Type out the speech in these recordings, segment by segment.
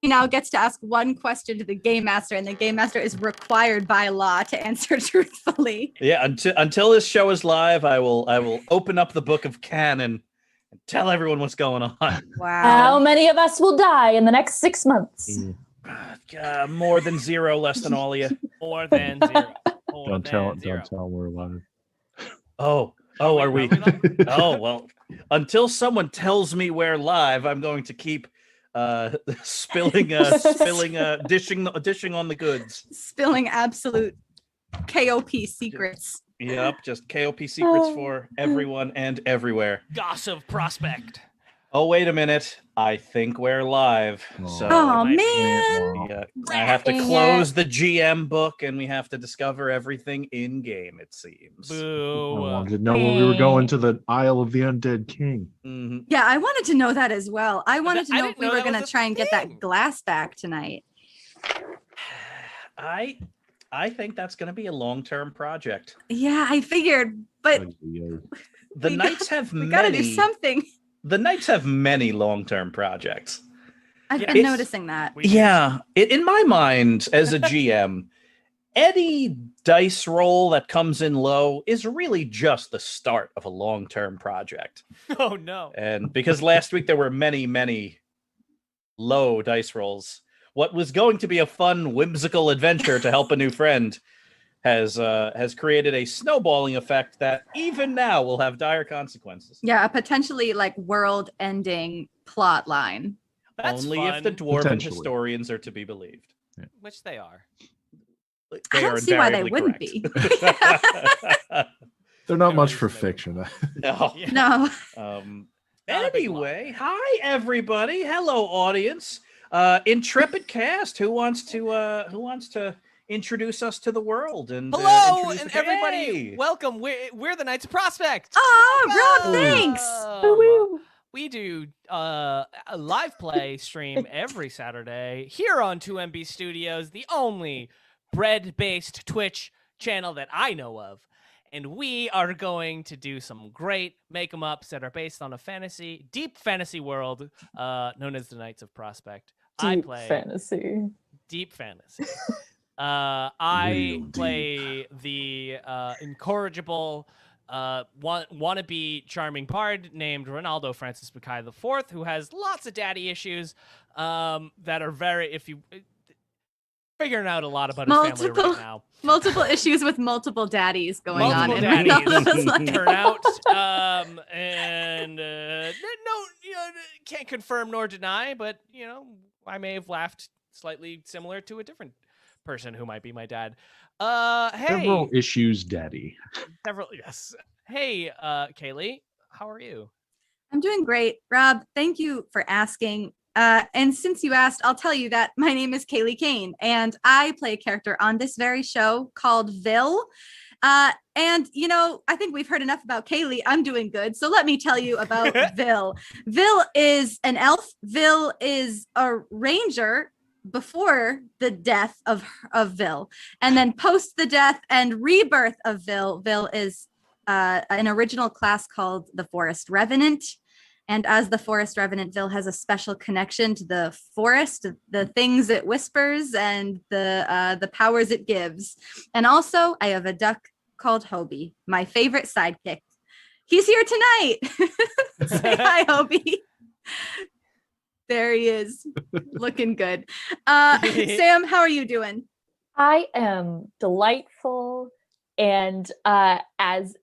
now gets to ask one question to the game master, and the game master is required by law to answer truthfully. Yeah, until this show is live, I will open up the book of canon and tell everyone what's going on. Wow. How many of us will die in the next 6 months? More than 0, less than all of you. More than 0. Don't tell we're alive. Oh, are we? Oh, well, until someone tells me we're live, I'm going to keep dishing on the goods. Spilling absolute KOP secrets. Yep, just KOP secrets for everyone and everywhere. Gossip prospect. Oh, wait a minute. I think we're live. Oh, man. Yeah, I have to close the GM book, and we have to discover everything in-game, it seems. Boo. I wanted to know when we were going to the Isle of the Undead King. Mm-hmm. Yeah, I wanted to know that as well. I wanted to know if we were going to try and get that glass back tonight. I think that's going to be a long-term project. Yeah, I figured, but the Knights have we got to do something. The Knights have many long-term projects. I've been noticing that. Yeah. In my mind, as a GM, any dice roll that comes in low is really just the start of a long-term project. Oh, no. And because last week there were many, many low dice rolls, what was going to be a fun, whimsical adventure to help a new friend has created a snowballing effect that even now will have dire consequences. Yeah, a potentially like world-ending plot line. That's only fun. if the dwarven historians are to be believed. Yeah. Which they are. I don't see why they wouldn't be. They're not much for fiction. No. No. Anyway, hi everybody. Hello, audience. Intrepid cast. Who wants to introduce us to the world? And hello, and everybody, hey. welcome. We're the Knights of Prospect. Oh, Rob, thanks. We do a live play stream every Saturday here on 2MB Studios, the only bread-based Twitch channel that I know of. And we are going to do some great make-em-ups that are based on a deep fantasy world known as the Knights of Prospect. Deep fantasy. I play the incorrigible wannabe charming bard named Ronaldo Francis Mackay IV, who has lots of daddy issues that are figuring out a lot about his family right now. Multiple issues with multiple daddies going on. Turn out, and can't confirm nor deny, but I may have laughed slightly similar to a different person who might be my dad. Hey, several issues, daddy. Yes. Hey, Kaylee, how are you? I'm doing great, Rob. Thank you for asking. And since you asked, I'll tell you that my name is Kaylee Kane, and I play a character on this very show called Vil. And I think we've heard enough about Kaylee. I'm doing good. So let me tell you about Vil. Vil is an elf. Vil is a ranger before the death of Vil, and then post the death and rebirth of Vil. Vil is an original class called the Forest Revenant. And as the Forest Revenant, Vil has a special connection to the forest, the things it whispers, and the powers it gives. And also, I have a duck called Hobie, my favorite sidekick. He's here tonight. Say hi, Hobie. There he is, looking good. Sam, how are you doing? I am delightful, and as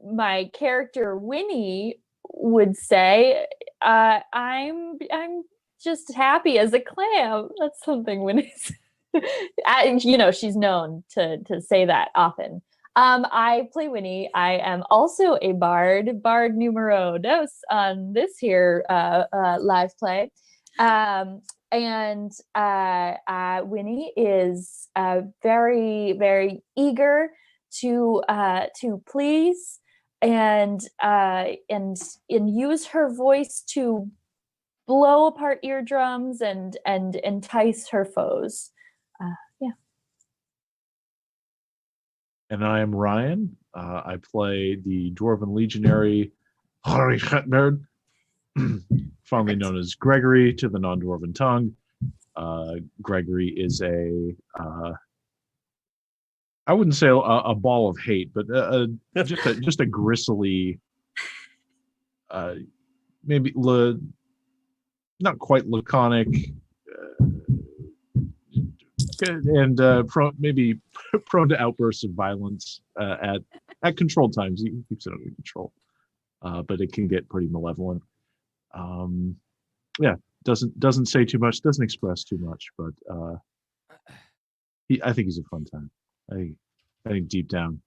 my character Winnie would say, I'm just happy as a clam. That's something Winnie's. She's known to say that often. I play Winnie. I am also a bard numero dos on this here live play. And Winnie is very, very eager to please and use her voice to blow apart eardrums and entice her foes. And I am Ryan. I play the Dwarven Legionary Harry Hetnerd, fondly known as Gregory to the non-Dwarven tongue. Gregory is I wouldn't say a ball of hate, but just a gristly, maybe not quite laconic, and maybe prone to outbursts of violence at controlled times. He keeps it under control, but it can get pretty malevolent. Yeah, doesn't say too much, doesn't express too much, but I think he's a fun time. I think deep down,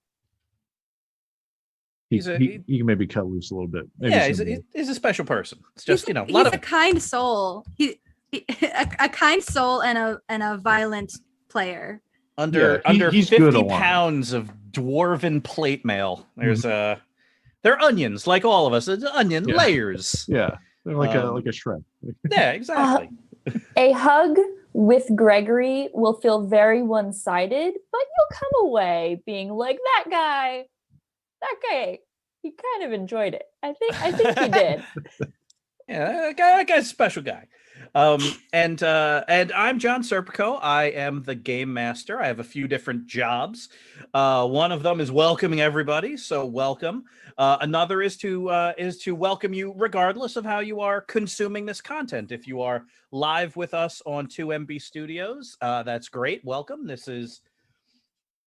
he can maybe cut loose a little bit. Maybe he's a special person. It's just he's a kind soul. A kind soul and a violent player. Under 50 pounds of dwarven plate mail. There's they're onions, like all of us. It's onion layers. Yeah, they're like a shred. Yeah, exactly. A hug with Gregory will feel very one-sided, but you'll come away being like, that guy, he kind of enjoyed it. I think he did. Yeah, that guy's a special guy. And I'm John Serpico. I am the game master. I have a few different jobs. One of them is welcoming everybody, so welcome. Another is to welcome you regardless of how you are consuming this content. If you are live with us on 2MB Studios, that's great. Welcome. This is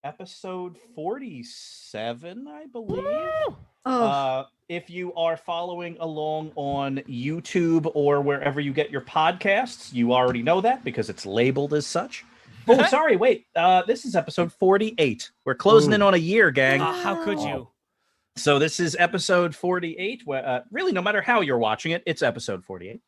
episode 47, I believe. If you are following along on YouTube or wherever you get your podcasts, you already know that because it's labeled as such. Oh, sorry, wait. This is episode 48. We're closing in on a year, gang. How could you? So this is episode 48. Where really, no matter how you're watching it, it's episode 48.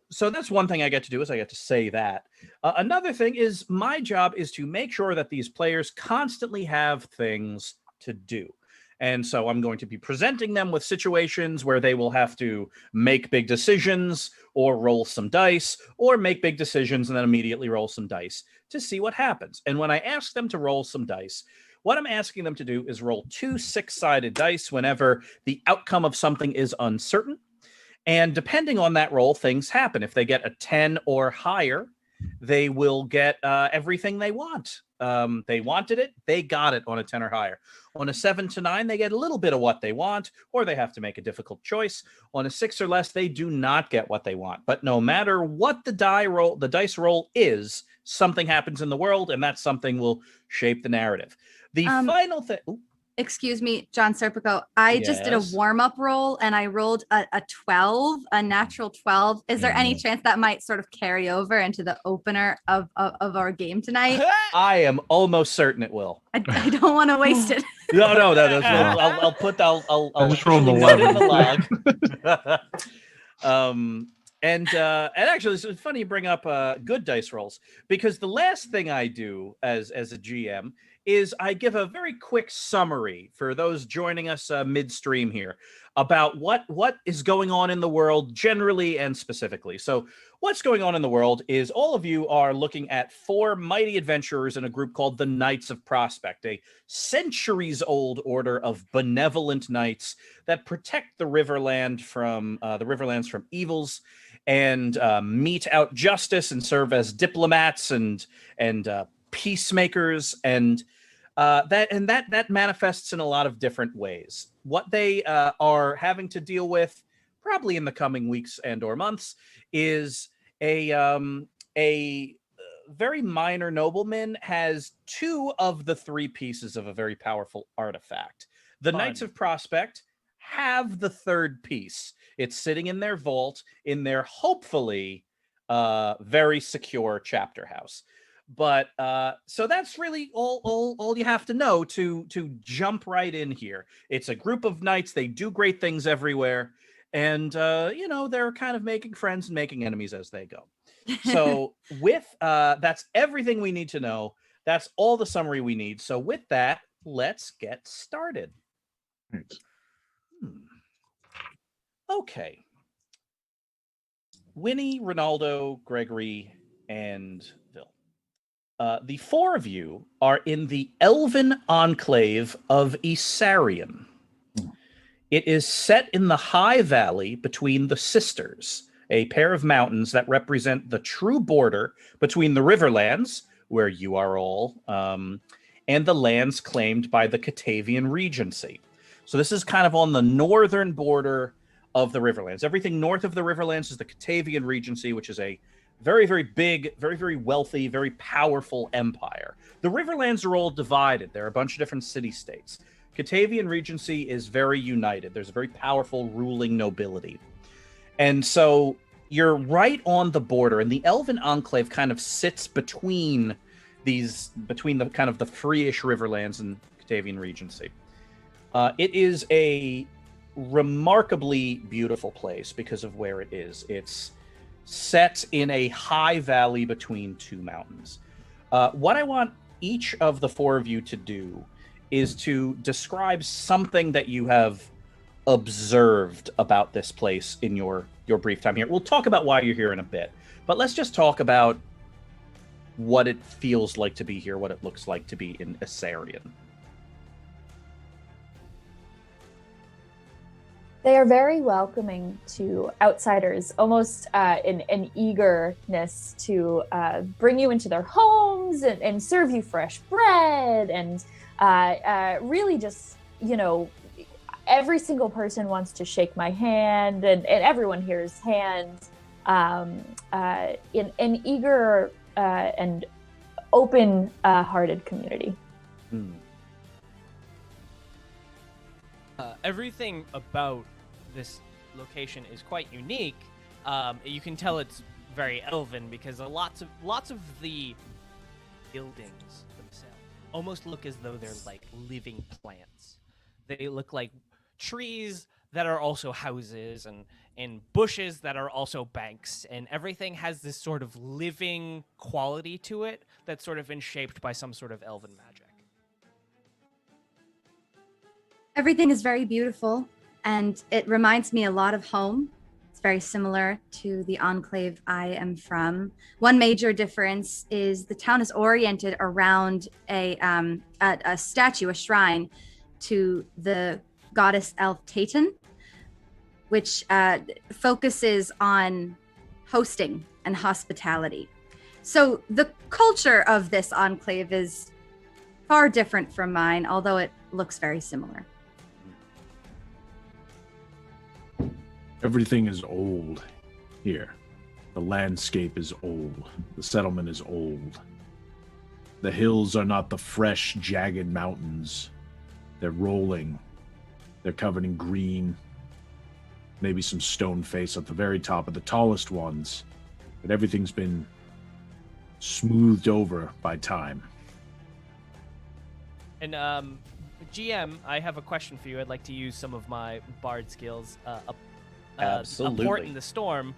So that's one thing I get to do is I get to say that. Another thing is my job is to make sure that these players constantly have things to do. And so I'm going to be presenting them with situations where they will have to make big decisions or roll some dice or make big decisions and then immediately roll some dice to see what happens. And when I ask them to roll some dice, what I'm asking them to do is roll 2 6-sided dice whenever the outcome of something is uncertain. And depending on that roll, things happen. If they get a 10 or higher, they will get everything they want. They wanted it, they got it on a 10 or higher. On a 7 to 9, they get a little bit of what they want, or they have to make a difficult choice. On a 6 or less, they do not get what they want. But no matter what the dice roll is, something happens in the world, and that something will shape the narrative. The final thing. Excuse me, John Serpico. I just did a warm-up roll and I rolled a 12, a natural 12. Is there any chance that might sort of carry over into the opener of our game tonight? I am almost certain it will. I don't want to waste it. No. I'll just roll the log. And actually, it's funny you bring up good dice rolls, because the last thing I do as a GM is I give a very quick summary for those joining us midstream here about what is going on in the world generally and specifically. So what's going on in the world is all of you are looking at 4 mighty adventurers in a group called the Knights of Prospect, a centuries-old order of benevolent knights that protect the Riverlands from evils and mete out justice and serve as diplomats and peacemakers, and that manifests in a lot of different ways. What they are having to deal with, probably in the coming weeks and or months, is a very minor nobleman has 2 of the 3 pieces of a very powerful artifact. The Knights of Prospect have the 3rd piece. It's sitting in their vault in their hopefully very secure chapter house. But so that's really all you have to know to jump right in here. It's a group of knights. They do great things everywhere, and they're kind of making friends and making enemies as they go. So with that's everything we need to know. That's all the summary we need. So with that, let's get started. Thanks. Okay. Winnie, Ronaldo, Gregory, and Phil. The 4 of you are in the Elven Enclave of Assarian. It is set in the High Valley between the Sisters, a pair of mountains that represent the true border between the Riverlands, where you are all, and the lands claimed by the Catavian Regency. So this is kind of on the northern border of the Riverlands. Everything north of the Riverlands is the Catavian Regency, which is a very, very big, very, very wealthy, very powerful empire. The Riverlands are all divided. There are a bunch of different city-states. Catavian Regency is very united. There's a very powerful ruling nobility. And so you're right on the border, and the Elven Enclave kind of sits between the kind of the free-ish Riverlands and Catavian Regency. It is a remarkably beautiful place because of where it is. It's set in a high valley between two mountains. What I want each of the four of you to do is to describe something that you have observed about this place in your brief time here. We'll talk about why you're here in a bit, but let's just talk about what it feels like to be here, what it looks like to be in Assarian. They are very welcoming to outsiders, almost an eagerness to bring you into their homes and serve you fresh bread. And really just, every single person wants to shake my hand, and everyone here's hands in an eager and open-hearted community. Everything about this location is quite unique. You can tell it's very elven because lots of the buildings themselves almost look as though they're like living plants. They look like trees that are also houses, and bushes that are also banks, and everything has this sort of living quality to it that's sort of been shaped by some sort of elven magic. Everything is very beautiful, and it reminds me a lot of home. It's very similar to the Enclave I am from. One major difference is the town is oriented around a statue, a shrine to the goddess elf Taten, which focuses on hosting and hospitality. So the culture of this enclave is far different from mine, although it looks very similar. Everything is old here. The landscape is old. The settlement is old. The hills are not the fresh, jagged mountains. They're rolling. They're covered in green. Maybe some stone face at the very top of the tallest ones. But everything's been smoothed over by time. And GM, I have a question for you. I'd like to use some of my bard skills. Absolutely. A port in the storm.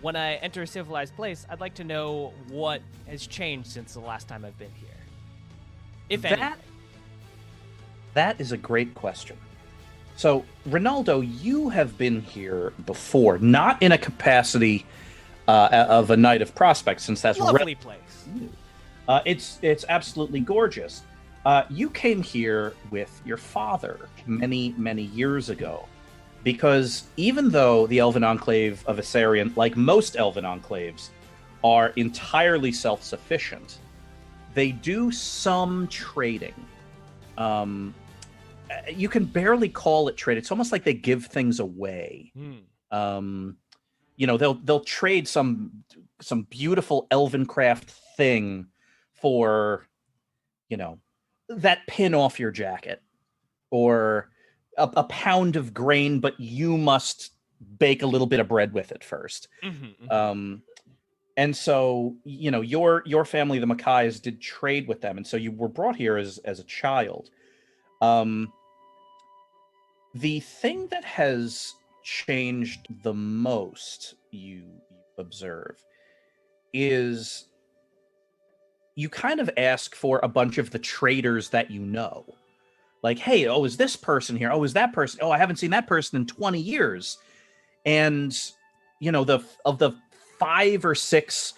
When I enter a civilized place, I'd like to know what has changed since the last time I've been here. If anything. That is a great question. So, Ronaldo, you have been here before, not in a capacity of a Knight of Prospect, since that's lovely place. It's absolutely gorgeous. You came here with your father many, many years ago, because even though the Elven Enclave of Assarian, like most Elven Enclaves, are entirely self-sufficient, they do some trading. You can barely call it trade. It's almost like they give things away. They'll trade some beautiful elven craft thing for, that pin off your jacket, or a pound of grain, but you must bake a little bit of bread with it first. And so, your family, the Mackays, did trade with them, and so you were brought here as a child. The thing that has changed the most, you observe, is you kind of ask for a bunch of the traders that you know. Like, hey, is this person here? Is that person? I haven't seen that person in 20 years. And, of the 5 or 6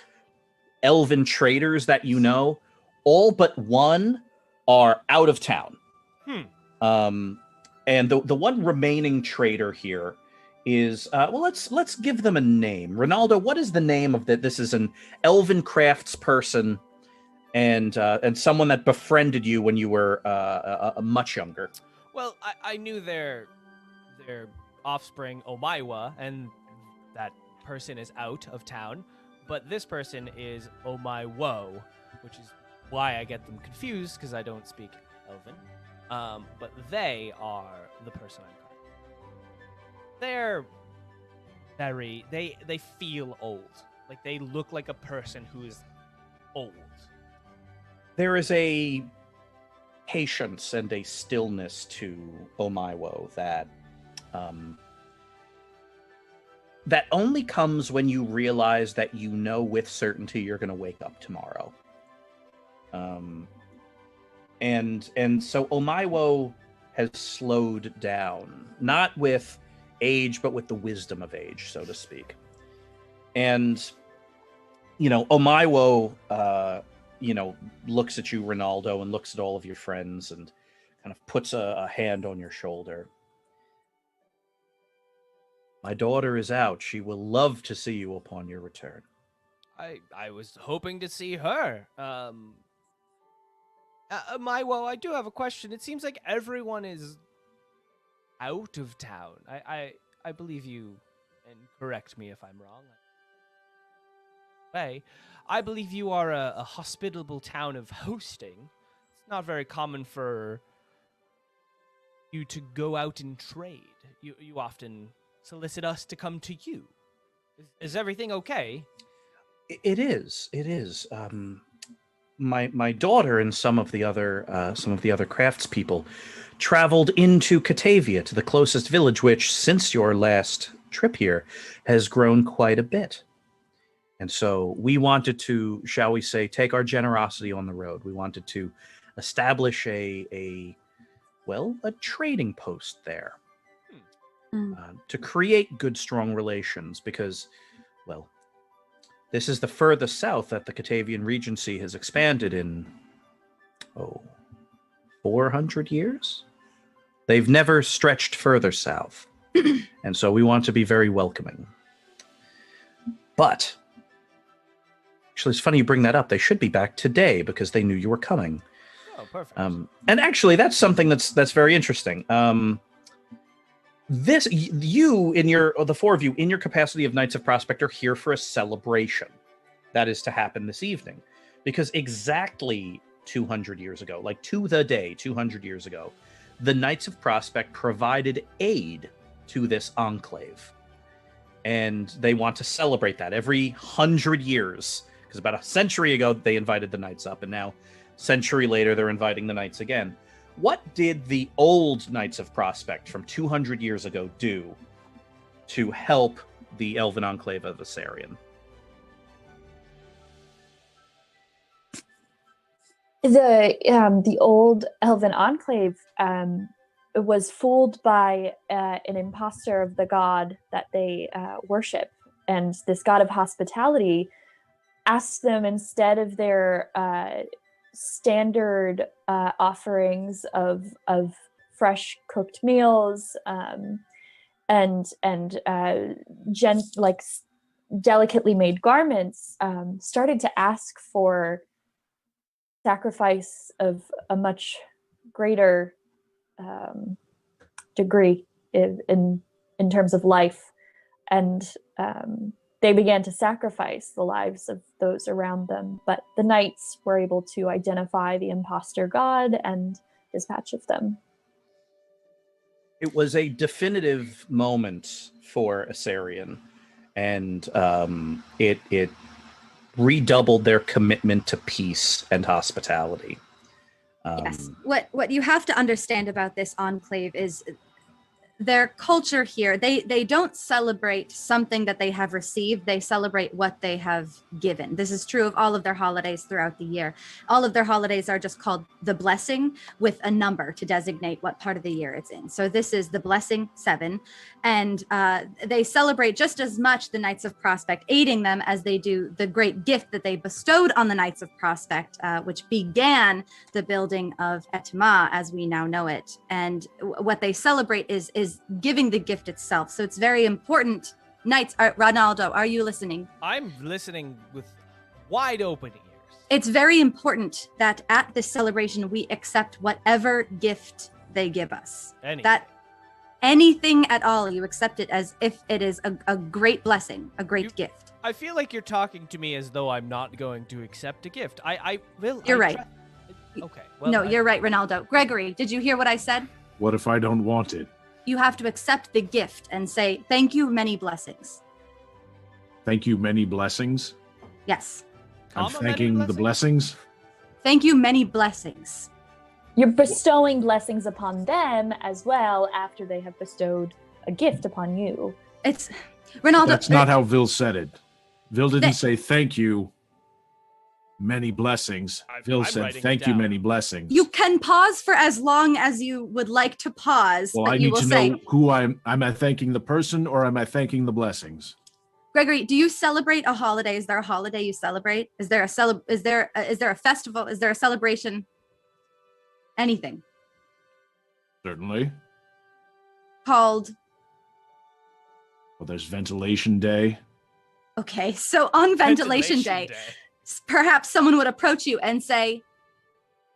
elven traders that you know, all but one are out of town. And the one remaining trader here is well, let's give them a name. Ronaldo, what is the name of that? This is an elven crafts person, and someone that befriended you when you were much younger. Well, I knew their offspring Omaiwa, and that person is out of town. But this person is Omaiwo, which is why I get them confused because I don't speak Elven. But they are the person I'm calling. They're very they feel old. Like they look like a person who is old. There is a patience and a stillness to Omaiwo that that only comes when you realize that you know with certainty you're going to wake up tomorrow. And so Omaiwo has slowed down, not with age, but with the wisdom of age, so to speak. And, Omaiwo, looks at you, Ronaldo, and looks at all of your friends and kind of puts a hand on your shoulder. My daughter is out. She will love to see you upon your return. I was hoping to see her. Maiwo, I do have a question. It seems like everyone is out of town. I believe you, and correct me if I'm wrong. I believe you are a hospitable town of hosting. It's not very common for you to go out and trade. You often solicit us to come to you. Is everything okay? It is. My daughter and some of the other craftspeople traveled into Catavia, to the closest village, which, since your last trip here, has grown quite a bit. And so we wanted to, shall we say, take our generosity on the road. We wanted to establish a trading post there. To create good, strong relations, because, this is the furthest south that the Catavian Regency has expanded in, 400 years? They've never stretched further south. And so we want to be very welcoming. But, actually, it's funny you bring that up. They should be back today because they knew you were coming. Oh, perfect. And actually, that's something that's very interesting. The four of you, in your capacity of Knights of Prospect, are here for a celebration that is to happen this evening, because exactly 200 years ago, like to the day, 200 years ago, the Knights of Prospect provided aid to this enclave, and they want to celebrate that every 100 years, because about a century ago they invited the Knights up, and now, a century later, they're inviting the Knights again. What did the old Knights of Prospect from 200 years ago do to help the Elven Enclave of Assarian? The old Elven Enclave was fooled by an imposter of the god that they worship, and this god of hospitality asked them, instead of their standard offerings of fresh cooked meals and delicately made garments, started to ask for sacrifice of a much greater degree in terms of life, and they began to sacrifice the lives of those around them. But the knights were able to identify the imposter god and dispatch of them. It was a definitive moment for Assarian, and it redoubled their commitment to peace and hospitality. Yes. What you have to understand about this enclave is their culture here. They don't celebrate something that they have received. They celebrate what they have given. This is true of all of their holidays throughout the year. All of their holidays are just called the blessing, with a number to designate what part of the year it's in. So this is the blessing 7. And they celebrate just as much the Knights of Prospect, aiding them, as they do the great gift that they bestowed on the Knights of Prospect, which began the building of Etma as we now know it. And what they celebrate is is giving the gift itself. So it's very important. Knights, Ronaldo, are you listening? I'm listening with wide open ears. It's very important that at this celebration we accept whatever gift they give us. That anything at all, you accept it as if it is a great blessing, a great gift. I feel like you're talking to me as though I'm not going to accept a gift. I will. You're right. Okay. Well, no, you're right, Ronaldo. Gregory, did you hear what I said? What if I don't want it? You have to accept the gift and say, thank you, many blessings. Thank you, many blessings? Yes. I'm thanking the blessings? Thank you, many blessings. You're bestowing blessings upon them as well after they have bestowed a gift upon you. It's Ronaldo. That's not how Vil said it. Vil didn't say thank you, many blessings. Vil said thank you, many blessings. You can pause for as long as you would like to pause. Well, but I you need will to say, know who am I thanking the person or am I thanking the blessings? Gregory, do you celebrate a holiday? Is there a holiday you celebrate? Is there a festival? Is there a celebration? Anything? Certainly. Called? Well, there's Ventilation Day. Okay, so on Ventilation Day, perhaps someone would approach you and say,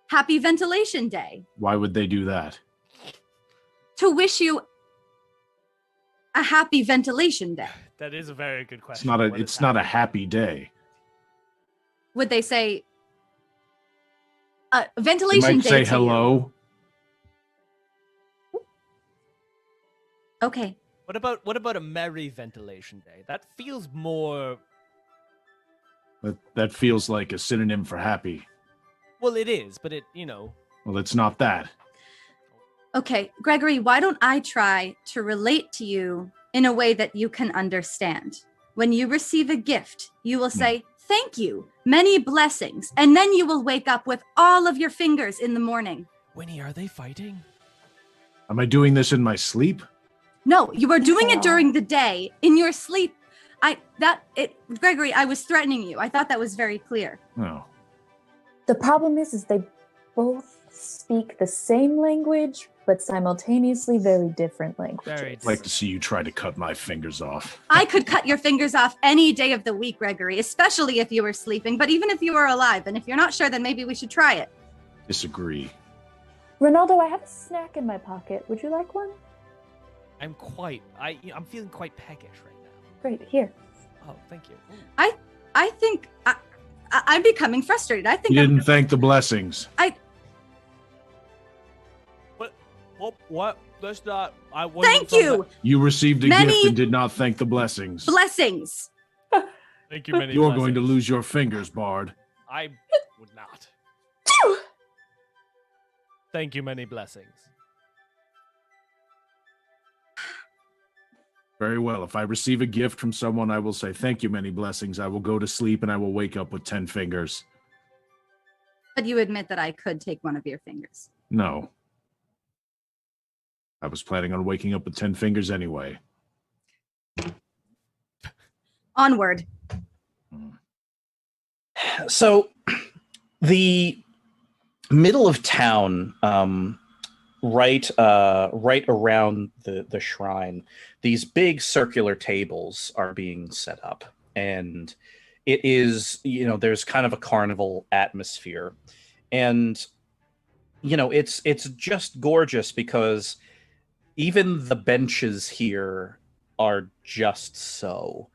Happy Ventilation Day. Why would they do that? To wish you a happy ventilation day. That is a very good question. It's not a happy day. Would they say ventilation they might day? Say hello. Okay. What about a merry ventilation day? That feels more. That feels like a synonym for happy. Well, it is, but Well, it's not that. Okay, Gregory, why don't I try to relate to you in a way that you can understand? When you receive a gift, you will say, thank you, many blessings, and then you will wake up with all of your fingers in the morning. Winnie, are they fighting? Am I doing this in my sleep? No, you are doing it during the day. In your sleep, Gregory, I was threatening you. I thought that was very clear. No. The problem is they both speak the same language, but simultaneously very different languages. I'd like to see you try to cut my fingers off. I could cut your fingers off any day of the week, Gregory, especially if you were sleeping, but even if you were alive, and if you're not sure, then maybe we should try it. Disagree. Ronaldo, I have a snack in my pocket. Would you like one? I'm feeling quite peckish right now. Great, here. Oh, thank you. I think I'm becoming frustrated. I think you didn't thank the blessings. What? That's not. Thank you. You received a gift and did not thank the blessings. Blessings. Thank you, many. You're going to lose your fingers, Bard. I would not. Thank you, many blessings. Very well. If I receive a gift from someone, I will say, thank you, many blessings. I will go to sleep and I will wake up with 10 fingers. But you admit that I could take one of your fingers. No. I was planning on waking up with 10 fingers anyway. Onward. So, the middle of town, right around the shrine, these big circular tables are being set up, and it is, there's kind of a carnival atmosphere, and it's just gorgeous because even the benches here are just so.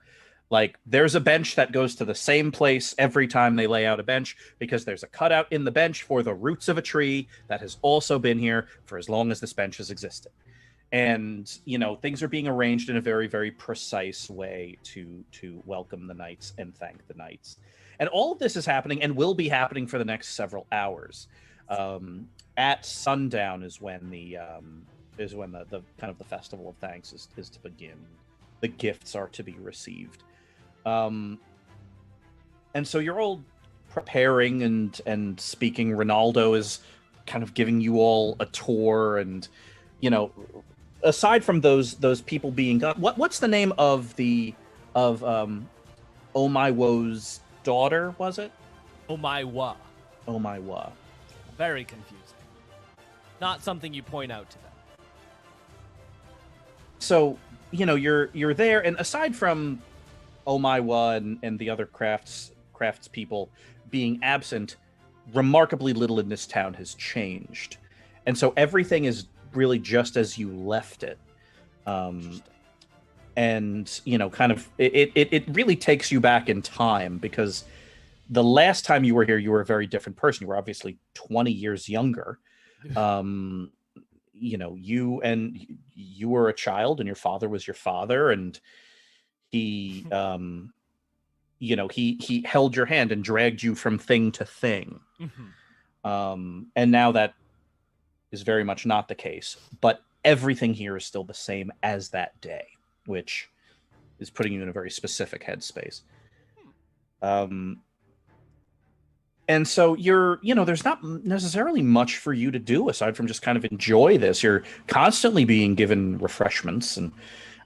Like, there's a bench that goes to the same place every time they lay out a bench because there's a cutout in the bench for the roots of a tree that has also been here for as long as this bench has existed. And, things are being arranged in a very, very precise way to welcome the knights and thank the knights. And all of this is happening and will be happening for the next several hours. At sundown is when the kind of the festival of thanks is to begin. The gifts are to be received. And so you're all preparing and speaking. Ronaldo is kind of giving you all a tour, and aside from those people being gone, what's the name of Omaiwo's daughter, was it? Omaiwa. Omaiwa. Very confusing. Not something you point out to them. So, you're there, and aside from Omaiwa and the other crafts people being absent, remarkably little in this town has changed. And so everything is really just as you left it. And, kind of, it really takes you back in time, because the last time you were here, you were a very different person. You were obviously 20 years younger. You were a child, and your father was your father, and he he held your hand and dragged you from thing to thing. And now that is very much not the case, but everything here is still the same as that day, which is putting you in a very specific headspace. And so there's not necessarily much for you to do aside from just kind of enjoy this. You're constantly being given refreshments, and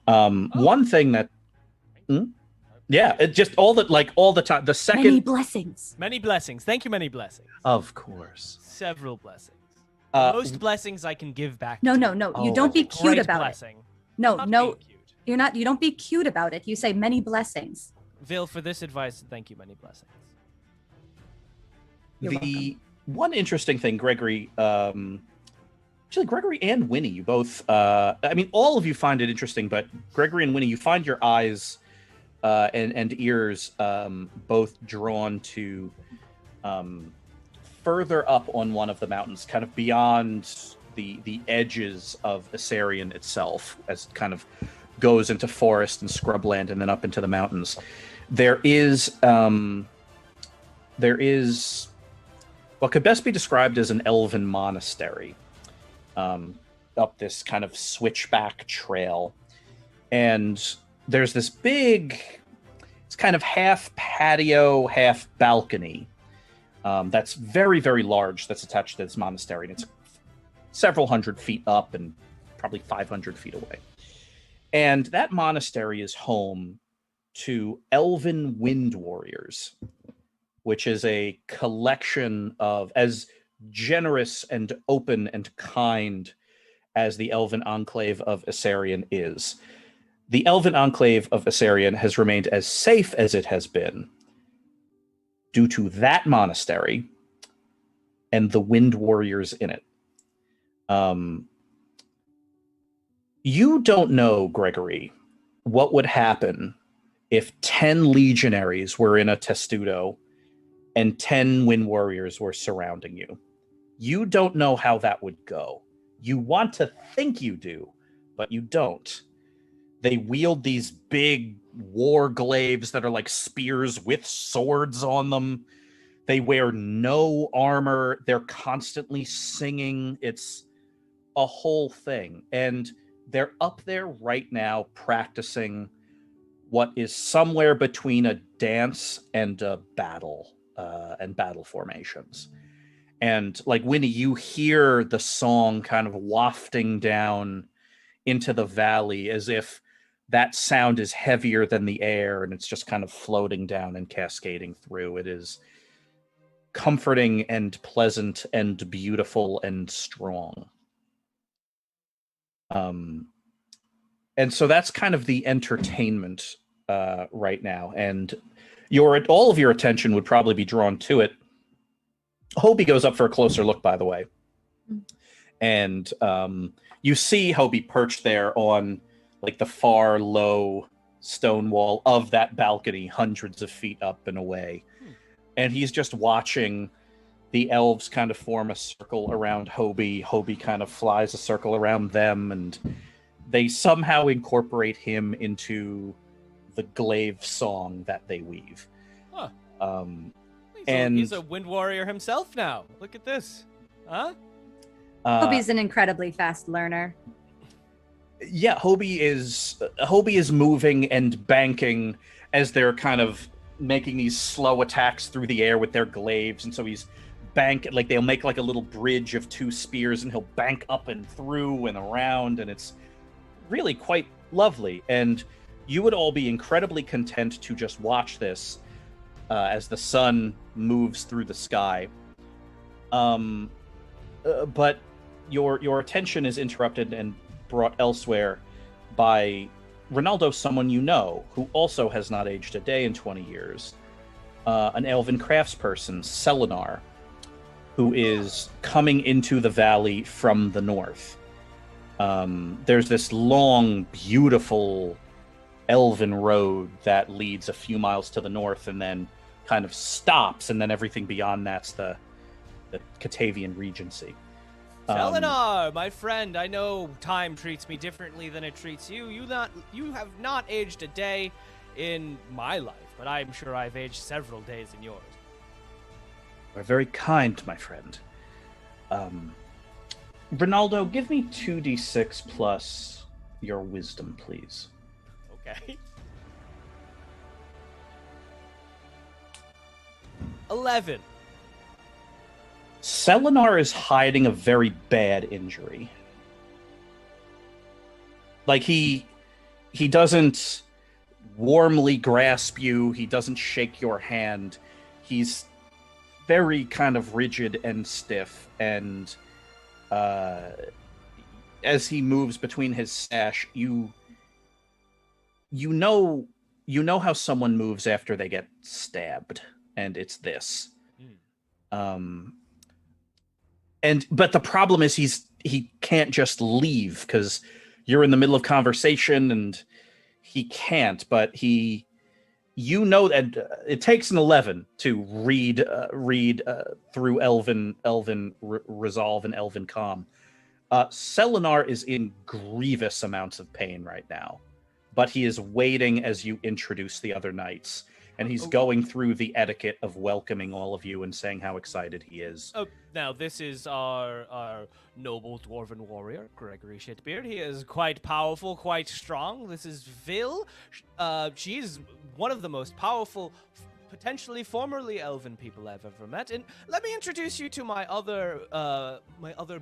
one thing that, it just all the time. The second, many blessings. Many blessings. Thank you, many blessings. Of course, several blessings. Most blessings I can give back. No. You don't be cute about blessing. it. No. Cute. You're not. You don't be cute about it. You say many blessings. Vil, for this advice, thank you, many blessings. You're welcome. One interesting thing, Gregory, actually Gregory and Winnie, you both, all of you find it interesting, but Gregory and Winnie, you find your eyes and ears both drawn to further up on one of the mountains, kind of beyond the edges of Assarian itself, as it kind of goes into forest and scrubland and then up into the mountains. There is what could best be described as an Elven Monastery up this kind of switchback trail. And there's this big, it's kind of half patio, half balcony that's very, very large, that's attached to this monastery. And it's several hundred feet up and probably 500 feet away. And that monastery is home to Elven Wind Warriors, which is a collection of, as generous and open and kind as the Elven Enclave of Assarian is. The Elven Enclave of Assarian has remained as safe as it has been due to that monastery and the Wind Warriors in it. You don't know, Gregory, what would happen if 10 legionaries were in a testudo and 10 Wind Warriors were surrounding you. You don't know how that would go. You want to think you do, but you don't. They wield these big war glaives that are like spears with swords on them. They wear no armor. They're constantly singing. It's a whole thing. And they're up there right now practicing what is somewhere between a dance and a battle, and battle formations. And like Winnie, you hear the song kind of wafting down into the valley as if that sound is heavier than the air and it's just kind of floating down and cascading through. It is comforting and pleasant and beautiful and strong. And so that's kind of the entertainment right now. And all of your attention would probably be drawn to it. Hobie goes up for a closer look, by the way. And you see Hobie perched there on like the far low stone wall of that balcony, hundreds of feet up and away. And he's just watching the elves kind of form a circle around Hobie. Hobie kind of flies a circle around them, and they somehow incorporate him into the glaive song that they weave. Huh. And he's a Wind Warrior himself now. Look at this. Huh? Hobie's an incredibly fast learner. Yeah, Hobie is moving and banking as they're kind of making these slow attacks through the air with their glaives, and so he's like they'll make like a little bridge of two spears, and he'll bank up and through and around, and it's really quite lovely. And you would all be incredibly content to just watch this as the sun moves through the sky. But your attention is interrupted and brought elsewhere by Ronaldo, someone you know, who also has not aged a day in 20 years. An elven craftsperson, Selenar, who is coming into the valley from the north. There's this long, beautiful elven road that leads a few miles to the north and then kind of stops, and then everything beyond that's the Catavian Regency. Selenar, my friend, I know time treats me differently than it treats you. You have not aged a day in my life, but I'm sure I've aged several days in yours. You're very kind, my friend. Ronaldo, give me 2d6 plus your wisdom, please. Okay. 11. Selenar is hiding a very bad injury. Like, he doesn't warmly grasp you, he doesn't shake your hand. He's very kind of rigid and stiff, and as he moves between his stash, you know how someone moves after they get stabbed, and it's this. But the problem is he can't just leave because you're in the middle of conversation and he can't. But you know that it takes an 11 to read through Elven resolve and Elven calm. Selenar is in grievous amounts of pain right now, but he is waiting as you introduce the other knights, and he's going through the etiquette of welcoming all of you and saying how excited he is. Now, this is our noble dwarven warrior, Gregory Shitbeard. He is quite powerful, quite strong. This is Vil. She's one of the most powerful, potentially formerly elven people I've ever met. And let me introduce you to my other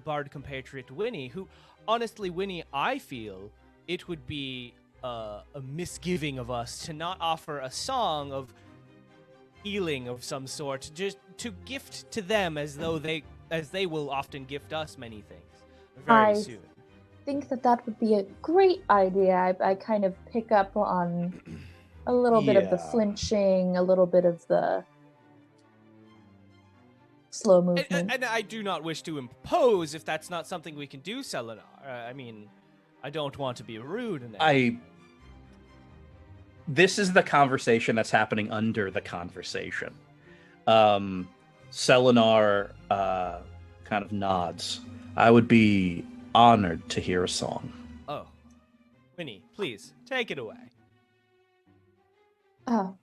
bard compatriot, Winnie, who, honestly, Winnie, I feel it would be a misgiving of us to not offer a song of healing of some sort, just to gift to them as they will often gift us many things very soon. I think that would be a great idea. I kind of pick up on a little bit of the flinching, a little bit of the slow movement. And I do not wish to impose if that's not something we can do, Selenar. I mean, I don't want to be rude. This is the conversation that's happening under the conversation. Selenar kind of nods. I would be honored to hear a song. Oh. Winnie, please, take it away. Oh.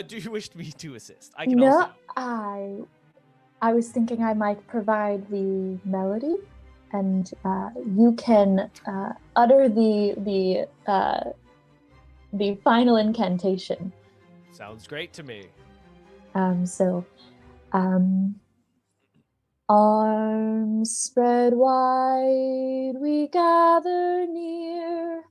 Do you wish me to assist? I can also... I was thinking I might provide the melody, and you can utter the final incantation. Sounds great to me. Arms spread wide, we gather near,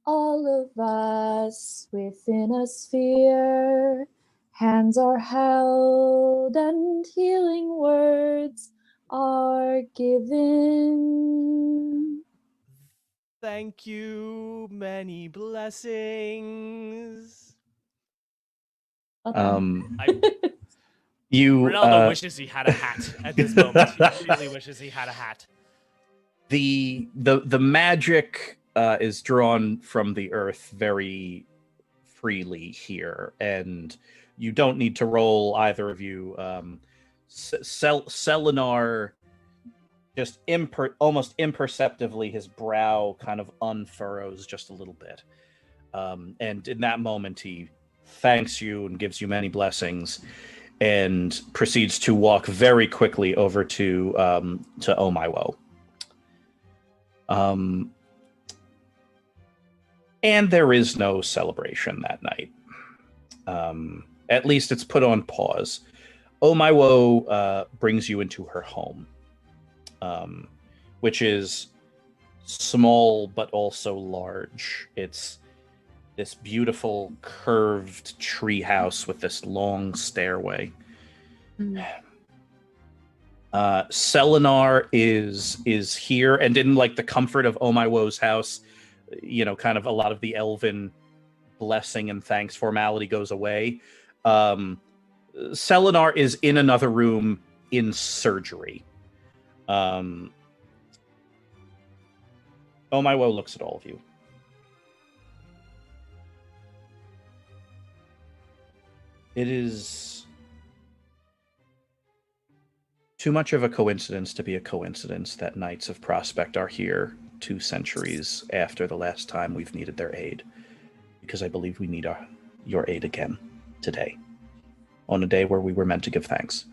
all of us within a sphere. Hands are held and healing words are given. Thank you, many blessings. Ronaldo wishes he had a hat at this moment. He really wishes he had a hat. The magic is drawn from the earth very freely here, and you don't need to roll, either of you. Selenar just almost imperceptibly, his brow kind of unfurrows just a little bit. And in that moment, he thanks you and gives you many blessings, and proceeds to walk very quickly over to Omaiwo. And there is no celebration that night. At least it's put on pause. Omaiwo brings you into her home, which is small but also large. It's this beautiful curved tree house with this long stairway. Selenar is here, and in like the comfort of Omaiwo's house, kind of a lot of the elven blessing and thanks formality goes away. Selenar is in another room in surgery. Oh my woe looks at all of you. It is too much of a coincidence to be a coincidence that Knights of Prospect are here 2 centuries after the last time we've needed their aid, because I believe we need your aid again today, on a day where we were meant to give thanks.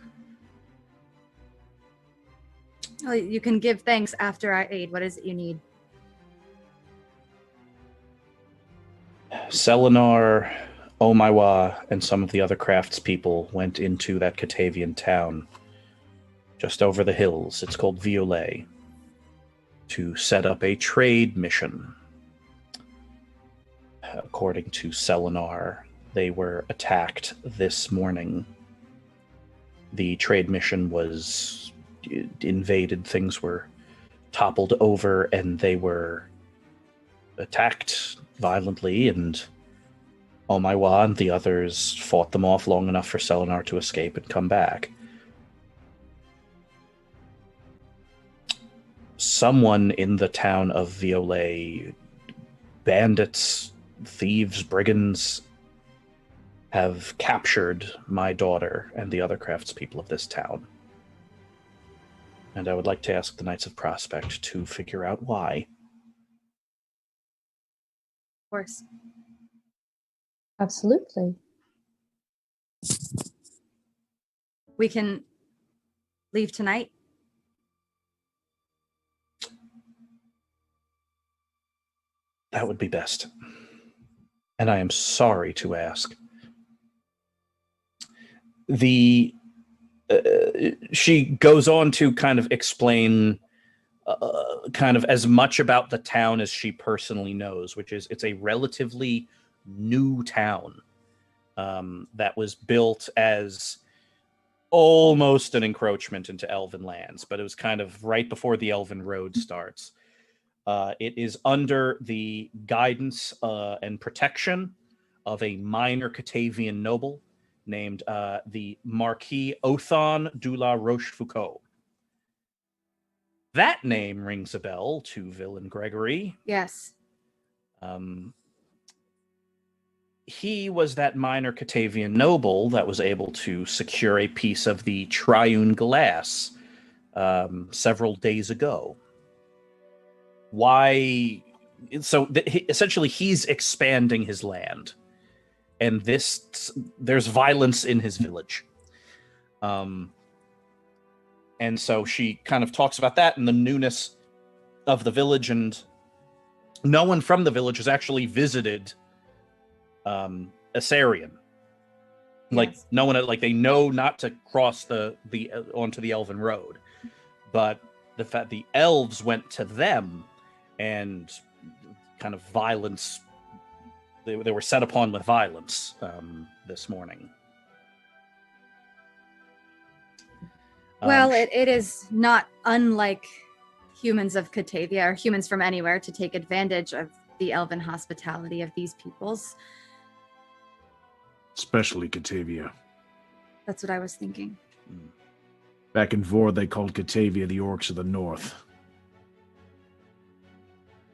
Well, you can give thanks after I aid. What is it you need? Selenar, Omaiwa, and some of the other craftspeople went into that Catavian town just over the hills. It's called Violet, to set up a trade mission. According to Selenar, they were attacked this morning. The trade mission was invaded, things were toppled over, and they were attacked violently, and Omaiwa and the others fought them off long enough for Selenar to escape and come back. Someone in the town of Violet, bandits, thieves, brigands, have captured my daughter and the other craftspeople of this town. And I would like to ask the Knights of Prospect to figure out why. Of course. Absolutely. We can leave tonight. That would be best. And I am sorry to ask. She goes on to kind of explain kind of as much about the town as she personally knows, which is it's a relatively new town that was built as almost an encroachment into Elven lands, but it was kind of right before the Elven Road starts. It is under the guidance and protection of a minor Catavian noble named the Marquis Othon de la Rochefoucauld. That name rings a bell to Vil and Gregory. Yes. He was that minor Catavian noble that was able to secure a piece of the Triune Glass several days ago. Why? So essentially, he's expanding his land, and there's violence in his village. And so she kind of talks about that and the newness of the village, and no one from the village has actually visited Assarian. Like Yes. no one, like they know not to cross the onto the Elven Road, but the fact the elves went to them and kind of violence. They were set upon with violence this morning. Well, it is not unlike humans of Catavia or humans from anywhere to take advantage of the elven hospitality of these peoples. Especially Catavia. That's what I was thinking. Back in Vor, they called Catavia the Orcs of the North.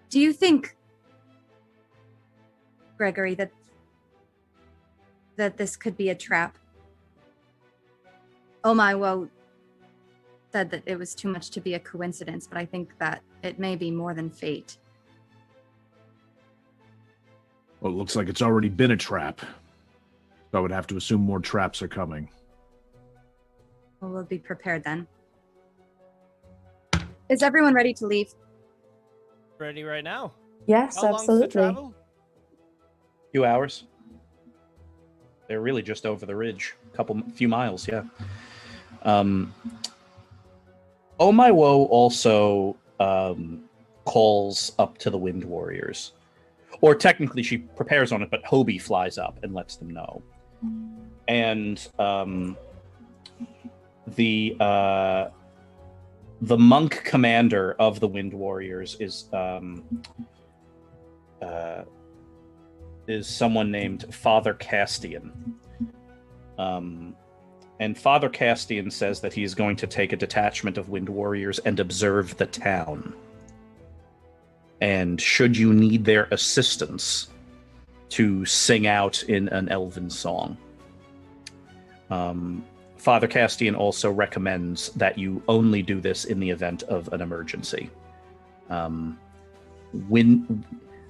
Do you think, Gregory, that this could be a trap? Oh my woe said that it was too much to be a coincidence, but I think that it may be more than fate. Well, it looks like it's already been a trap. So I would have to assume more traps are coming. Well, we'll be prepared then. Is everyone ready to leave? Ready right now. Yes, How long's the absolutely. travel? Few hours. They're really just over the ridge. Few miles, yeah. Oh My Woe also calls up to the Wind Warriors. Or technically she prepares on it, but Hobie flies up and lets them know. And the monk commander of the Wind Warriors is someone named Father Castian. And Father Castian says that he is going to take a detachment of Wind Warriors and observe the town. And should you need their assistance, to sing out in an elven song. Father Castian also recommends that you only do this in the event of an emergency.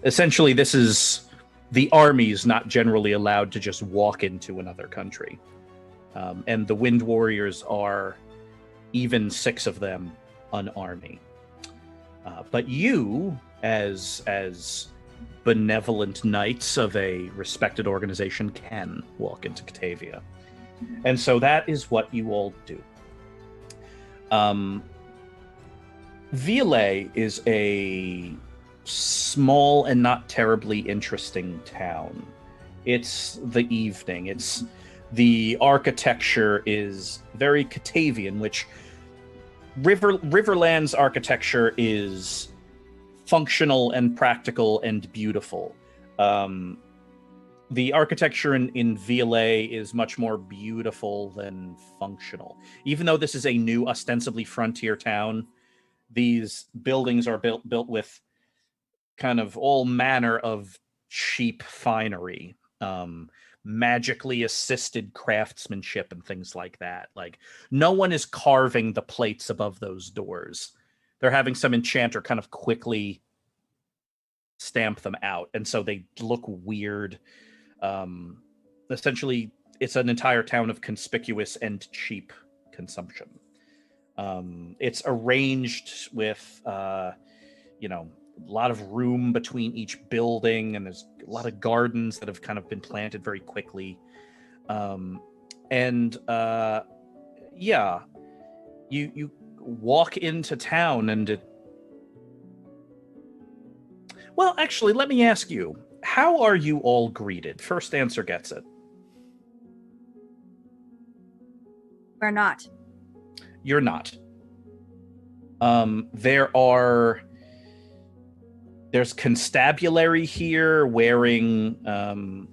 Essentially, this is the army's not generally allowed to just walk into another country. And the Wind Warriors are, even 6 of them, an army. But you, as benevolent knights of a respected organization, can walk into Catavia. And so that is what you all do. Ville is a small and not terribly interesting town. It's the evening. The architecture is very Catavian, which Riverland's architecture is functional and practical and beautiful. The architecture in Ville is much more beautiful than functional. Even though this is a new, ostensibly frontier town, these buildings are built with kind of all manner of cheap finery, magically assisted craftsmanship and things like that. Like, no one is carving the plates above those doors. They're having some enchanter kind of quickly stamp them out, and so they look weird. Essentially, it's an entire town of conspicuous and cheap consumption. It's arranged with, a lot of room between each building, and there's a lot of gardens that have kind of been planted very quickly. You walk into town and well, actually, let me ask you, how are you all greeted? First answer gets it. We're not. You're not. There's constabulary here wearing kind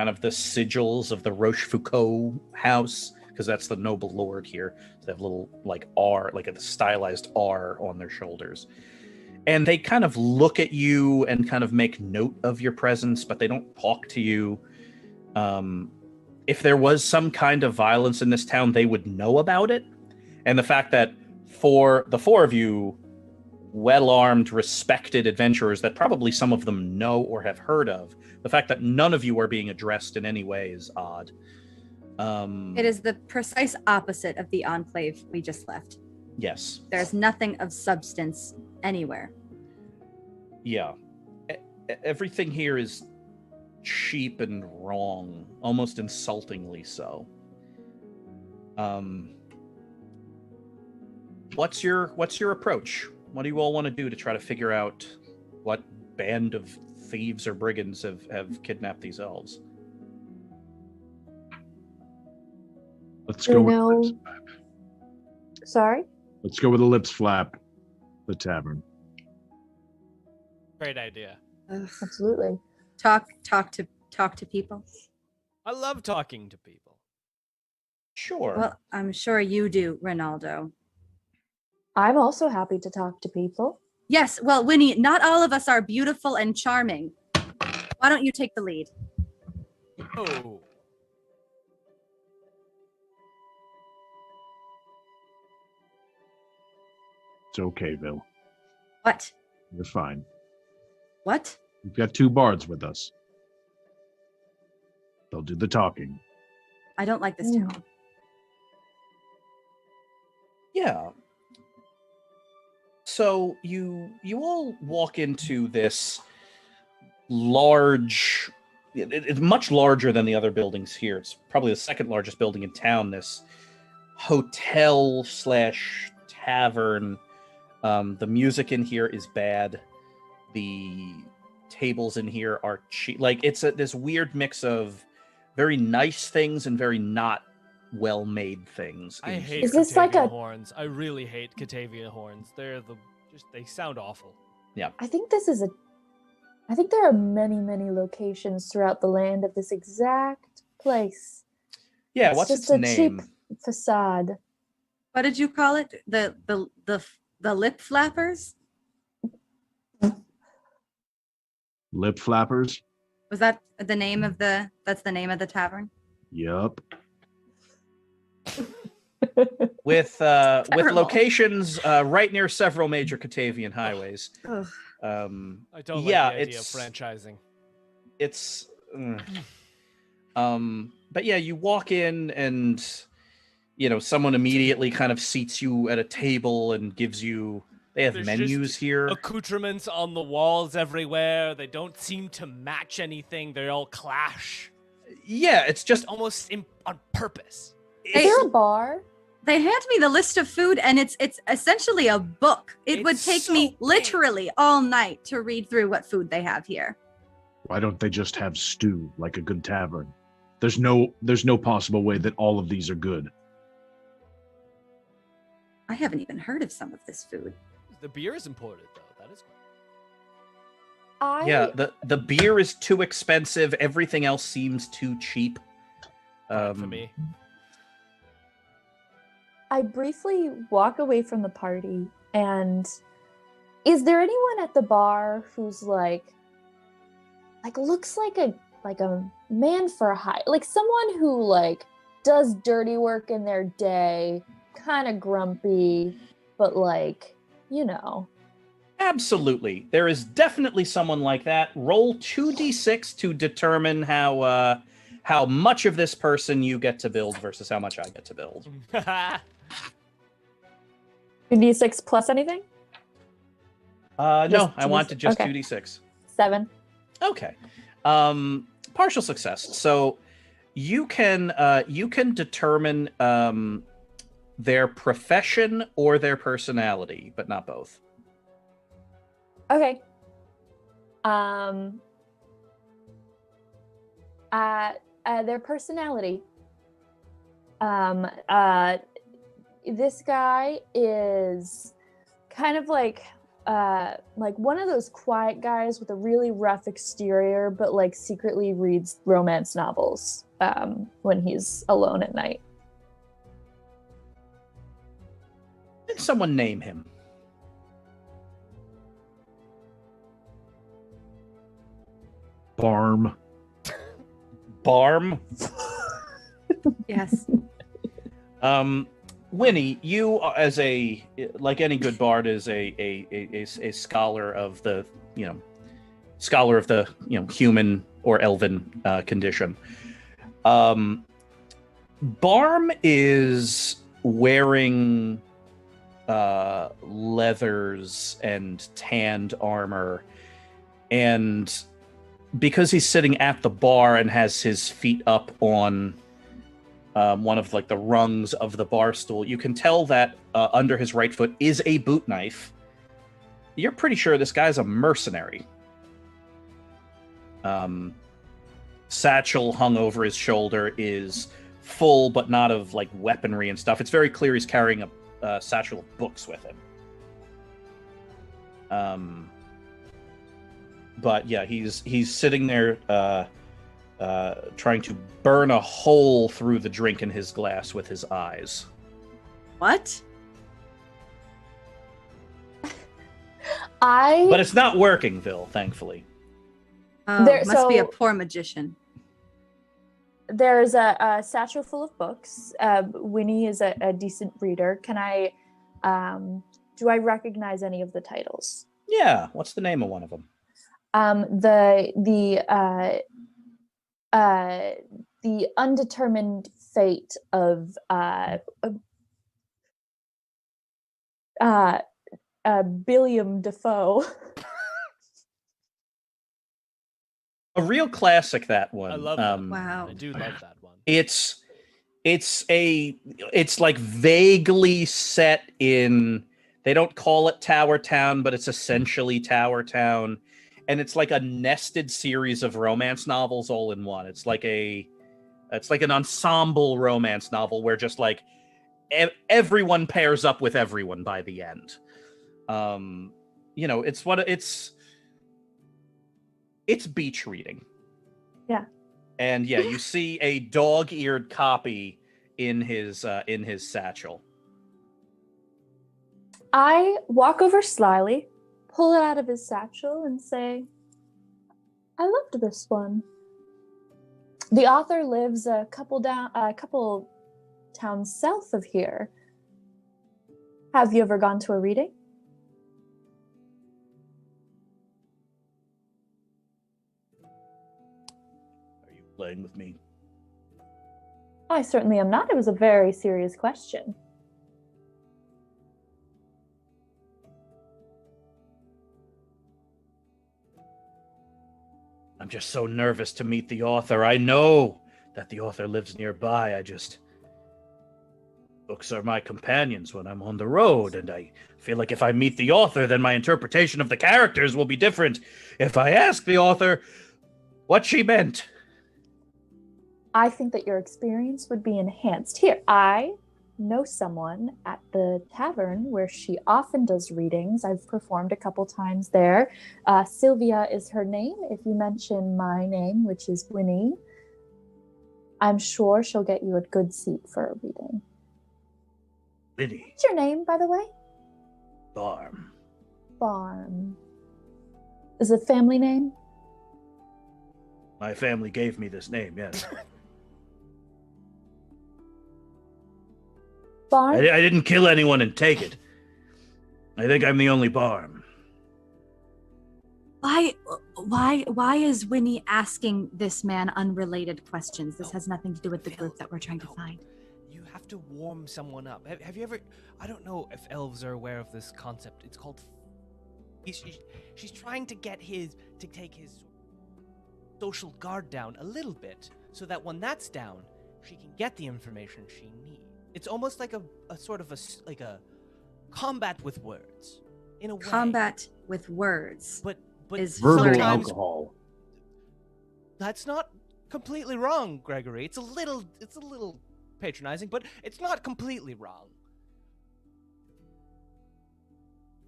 of the sigils of the Rochefoucauld house, because that's the noble lord here. So they have a little R, like a stylized R on their shoulders. And they kind of look at you and kind of make note of your presence, but they don't talk to you. If there was some kind of violence in this town, they would know about it. And the fact that for the 4 of you, well-armed, respected adventurers that probably some of them know or have heard of, the fact that none of you are being addressed in any way is odd. It is the precise opposite of the Enclave we just left. Yes. There's nothing of substance anywhere. Yeah. Everything here is cheap and wrong, almost insultingly so. What's your approach? What do you all want to do to try to figure out what band of thieves or brigands have kidnapped these elves? Let's go with the lips flap. Sorry? Let's go with the lips flap. The tavern. Great idea. Ugh. Absolutely. Talk to people. I love talking to people. Sure. Well, I'm sure you do, Ronaldo. I'm also happy to talk to people. Yes, well, Winnie, not all of us are beautiful and charming. Why don't you take the lead? Oh. It's okay, Bill. What? You're fine. What? We've got 2 bards with us. They'll do the talking. I don't like this town. Yeah. So you all walk into this large, it's much larger than the other buildings here. It's probably the 2nd largest building in town, this hotel/tavern. The music in here is bad. The tables in here are cheap. Like, it's this weird mix of very nice things and very not well-made things. I hate Is this like Catavia a- horns. I really hate Catavia horns. They sound awful. I think this is a I think there are many, many locations throughout the land of this exact place. Yeah, It's what's just its a name? cheap facade. What did you call it? The lip flappers? Lip flappers. Was that the name of that's the name of the tavern? Yup. With Terrible. locations right near several major Catavian highways. Ugh. I don't Yeah, like the idea of it's- franchising. It's but yeah, you walk in and someone immediately kind of seats you at a table and gives you, they have There's menus just here. Accoutrements on the walls everywhere. They don't seem to match anything. They all clash. Yeah, it's just Almost on purpose. Is there a bar? They hand me the list of food, and it's essentially a book. It would It's take so me big. literally all night to read through what food they have here. Why don't they just have stew like a good tavern? There's no possible way that all of these are good. I haven't even heard of some of this food. The beer is imported, though. That is yeah, the beer is too expensive. Everything else seems too cheap. fine for me. I briefly walk away from the party, and is there anyone at the bar who's like looks like a man for a hire, like someone who like does dirty work in their day, kind of grumpy, but like, you know. Absolutely. There is definitely someone like that. Roll 2d6 to determine how much of this person you get to build versus how much I get to build. 2d6 plus anything? No, Just I want to just okay. 2d6. 7. Okay. Partial success. So you can determine their profession or their personality, but not both. Okay. Their personality. This guy is kind of like one of those quiet guys with a really rough exterior, but like secretly reads romance novels when he's alone at night. Did someone name him? Barm. Barm? Yes. Winnie, you as like any good bard is a scholar of the human or elven condition. Barm is wearing leathers and tanned armor, and because he's sitting at the bar and has his feet up on one of like the rungs of the bar stool, you can tell that under his right foot is a boot knife. You're pretty sure this guy's a mercenary. Satchel hung over his shoulder is full, but not of like weaponry and stuff. It's very clear he's carrying a satchel of books with him. But yeah, he's sitting there trying to burn a hole through the drink in his glass with his eyes. What? But it's not working, Vil, thankfully. Oh, There- must be a so- poor magician. There's a satchel full of books. Winnie is a decent reader. Can I, do I recognize any of the titles? Yeah, what's the name of one of them? The undetermined fate of Billiam Defoe. A real classic, that one. I love that. Wow. I do love that one. It's like vaguely set in, they don't call it Tower Town, but it's essentially Tower Town. And it's like a nested series of romance novels all in one. It's like an ensemble romance novel where just like everyone pairs up with everyone by the end. It's beach reading. Yeah. And yeah, you see a dog-eared copy in his satchel. I walk over slyly, pull it out of his satchel, and say, I loved this one. The author lives a couple towns south of here. Have you ever gone to a reading? Are you playing with me? I certainly am not. It was a very serious question. I'm just so nervous to meet the author. I know that the author lives nearby. Books are my companions when I'm on the road, and I feel like if I meet the author, then my interpretation of the characters will be different. If I ask the author what she meant. I think that your experience would be enhanced. Here, I know someone at the tavern where she often does readings. I've performed a couple times there. Sylvia is her name. If you mention my name, which is Winnie, I'm sure she'll get you a good seat for a reading. Winnie. What's your name, by the way? Barm. Barm. Is it a family name? My family gave me this name, yes. Barm? I didn't kill anyone and take it. I think I'm the only Barm. Why is Winnie asking this man unrelated questions? This has nothing to do with the group that we're trying to find. You have to warm someone up. Have you ever... I don't know if elves are aware of this concept. It's called... She's trying to get to take his social guard down a little bit, so that when that's down, she can get the information she needs. It's almost like a sort of a combat with words, in a way. Combat with words. But is Verbal flirting. alcohol. That's not completely wrong, Gregory. It's a little patronizing, but it's not completely wrong.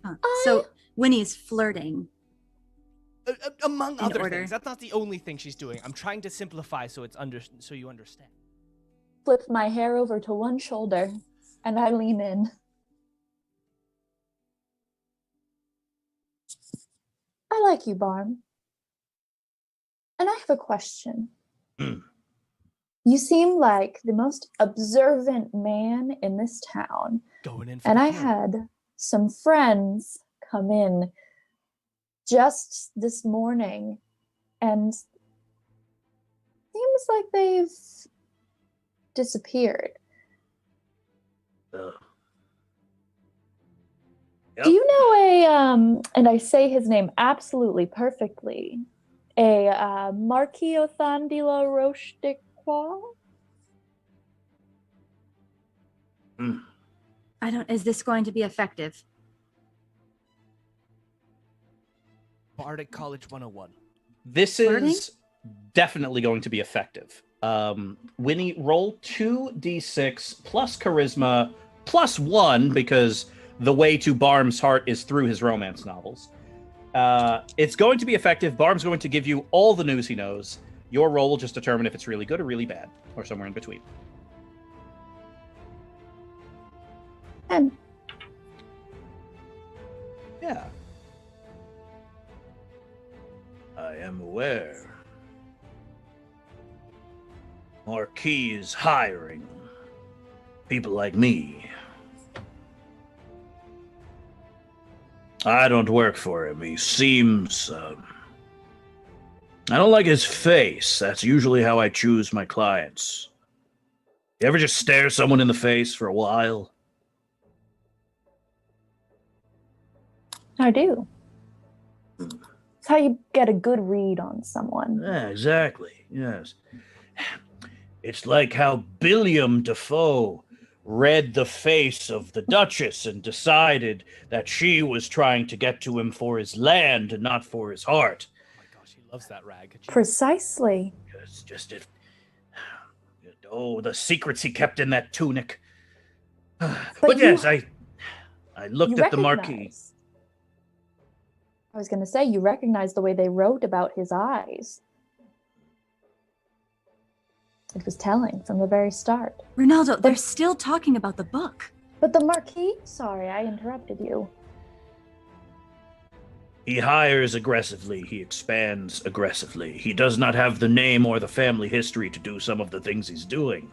Huh. So Winnie's flirting. Among other order. things. That's not the only thing she's doing. I'm trying to simplify so so you understand. Flip my hair over to one shoulder, and I lean in. I like you, Barm. And I have a question. You seem like the most observant man in this town. Going in for And the I kill. had some friends come in just this morning, and seems like they've disappeared. Yep. Do you know and I say his name absolutely perfectly, a Marquis Othan de la Roche de Croix? Is this going to be effective? Bardic College 101. This Flirting? is definitely going to be effective. Winnie, roll 2d6 plus charisma plus 1, because the way to Barm's heart is through his romance novels. It's going to be effective. Barm's going to give you all the news he knows. Your roll will just determine if it's really good or really bad, or somewhere in between. 10. Yeah. I am aware. Marquis is hiring people like me. I don't work for him. He seems... I don't like his face. That's usually how I choose my clients. You ever just stare someone in the face for a while? I do. It's how you get a good read on someone. Yeah, exactly. Yes. It's like how William Defoe read the face of the Duchess and decided that she was trying to get to him for his land and not for his heart. Oh my gosh, he loves that rag. Precisely. It's just it. Oh, the secrets he kept in that tunic. But yes, I looked You at the Marquis. I was going to say, you recognize the way they wrote about his eyes. It was telling from the very start. Ronaldo, they're still talking about the book. But the Marquis? Sorry, I interrupted you. He hires aggressively, he expands aggressively. He does not have the name or the family history to do some of the things he's doing,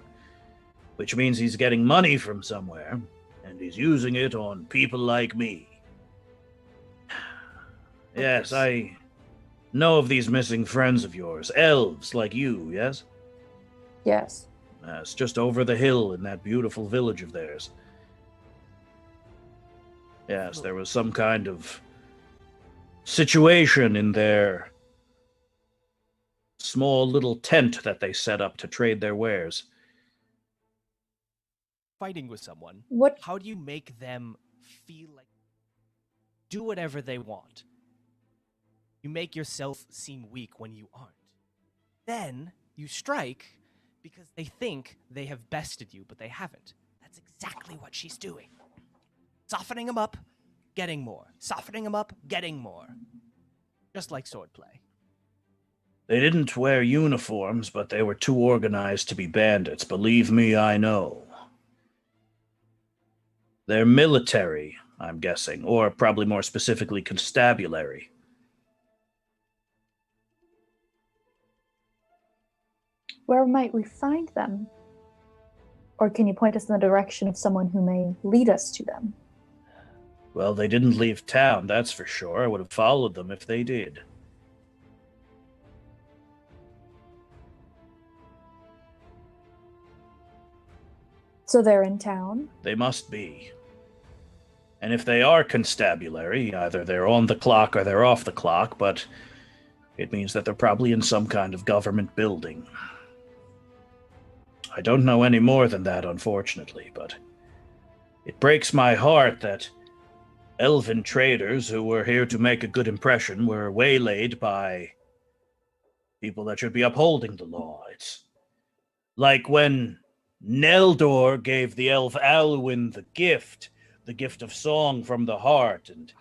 which means he's getting money from somewhere, and he's using it on people like me. Yes, I know of these missing friends of yours, elves like you, yes? Yes. It's just over the hill in that beautiful village of theirs. Yes, there was some kind of situation in their small little tent that they set up to trade their wares. Fighting with someone. What? How do you make them feel like do whatever they want? You make yourself seem weak when you aren't. Then you strike because they think they have bested you, but they haven't. That's exactly what she's doing. Softening them up, getting more. Softening them up, getting more. Just like swordplay. They didn't wear uniforms, but they were too organized to be bandits. Believe me, I know. They're military, I'm guessing, or probably more specifically constabulary. Where might we find them? Or can you point us in the direction of someone who may lead us to them? Well, they didn't leave town, that's for sure. I would have followed them if they did. So they're in town? They must be. And if they are constabulary, either they're on the clock or they're off the clock, but it means that they're probably in some kind of government building. I don't know any more than that, unfortunately, but it breaks my heart that elven traders who were here to make a good impression were waylaid by people that should be upholding the law. It's like when Neldor gave the elf Alwyn the gift of song from the heart, and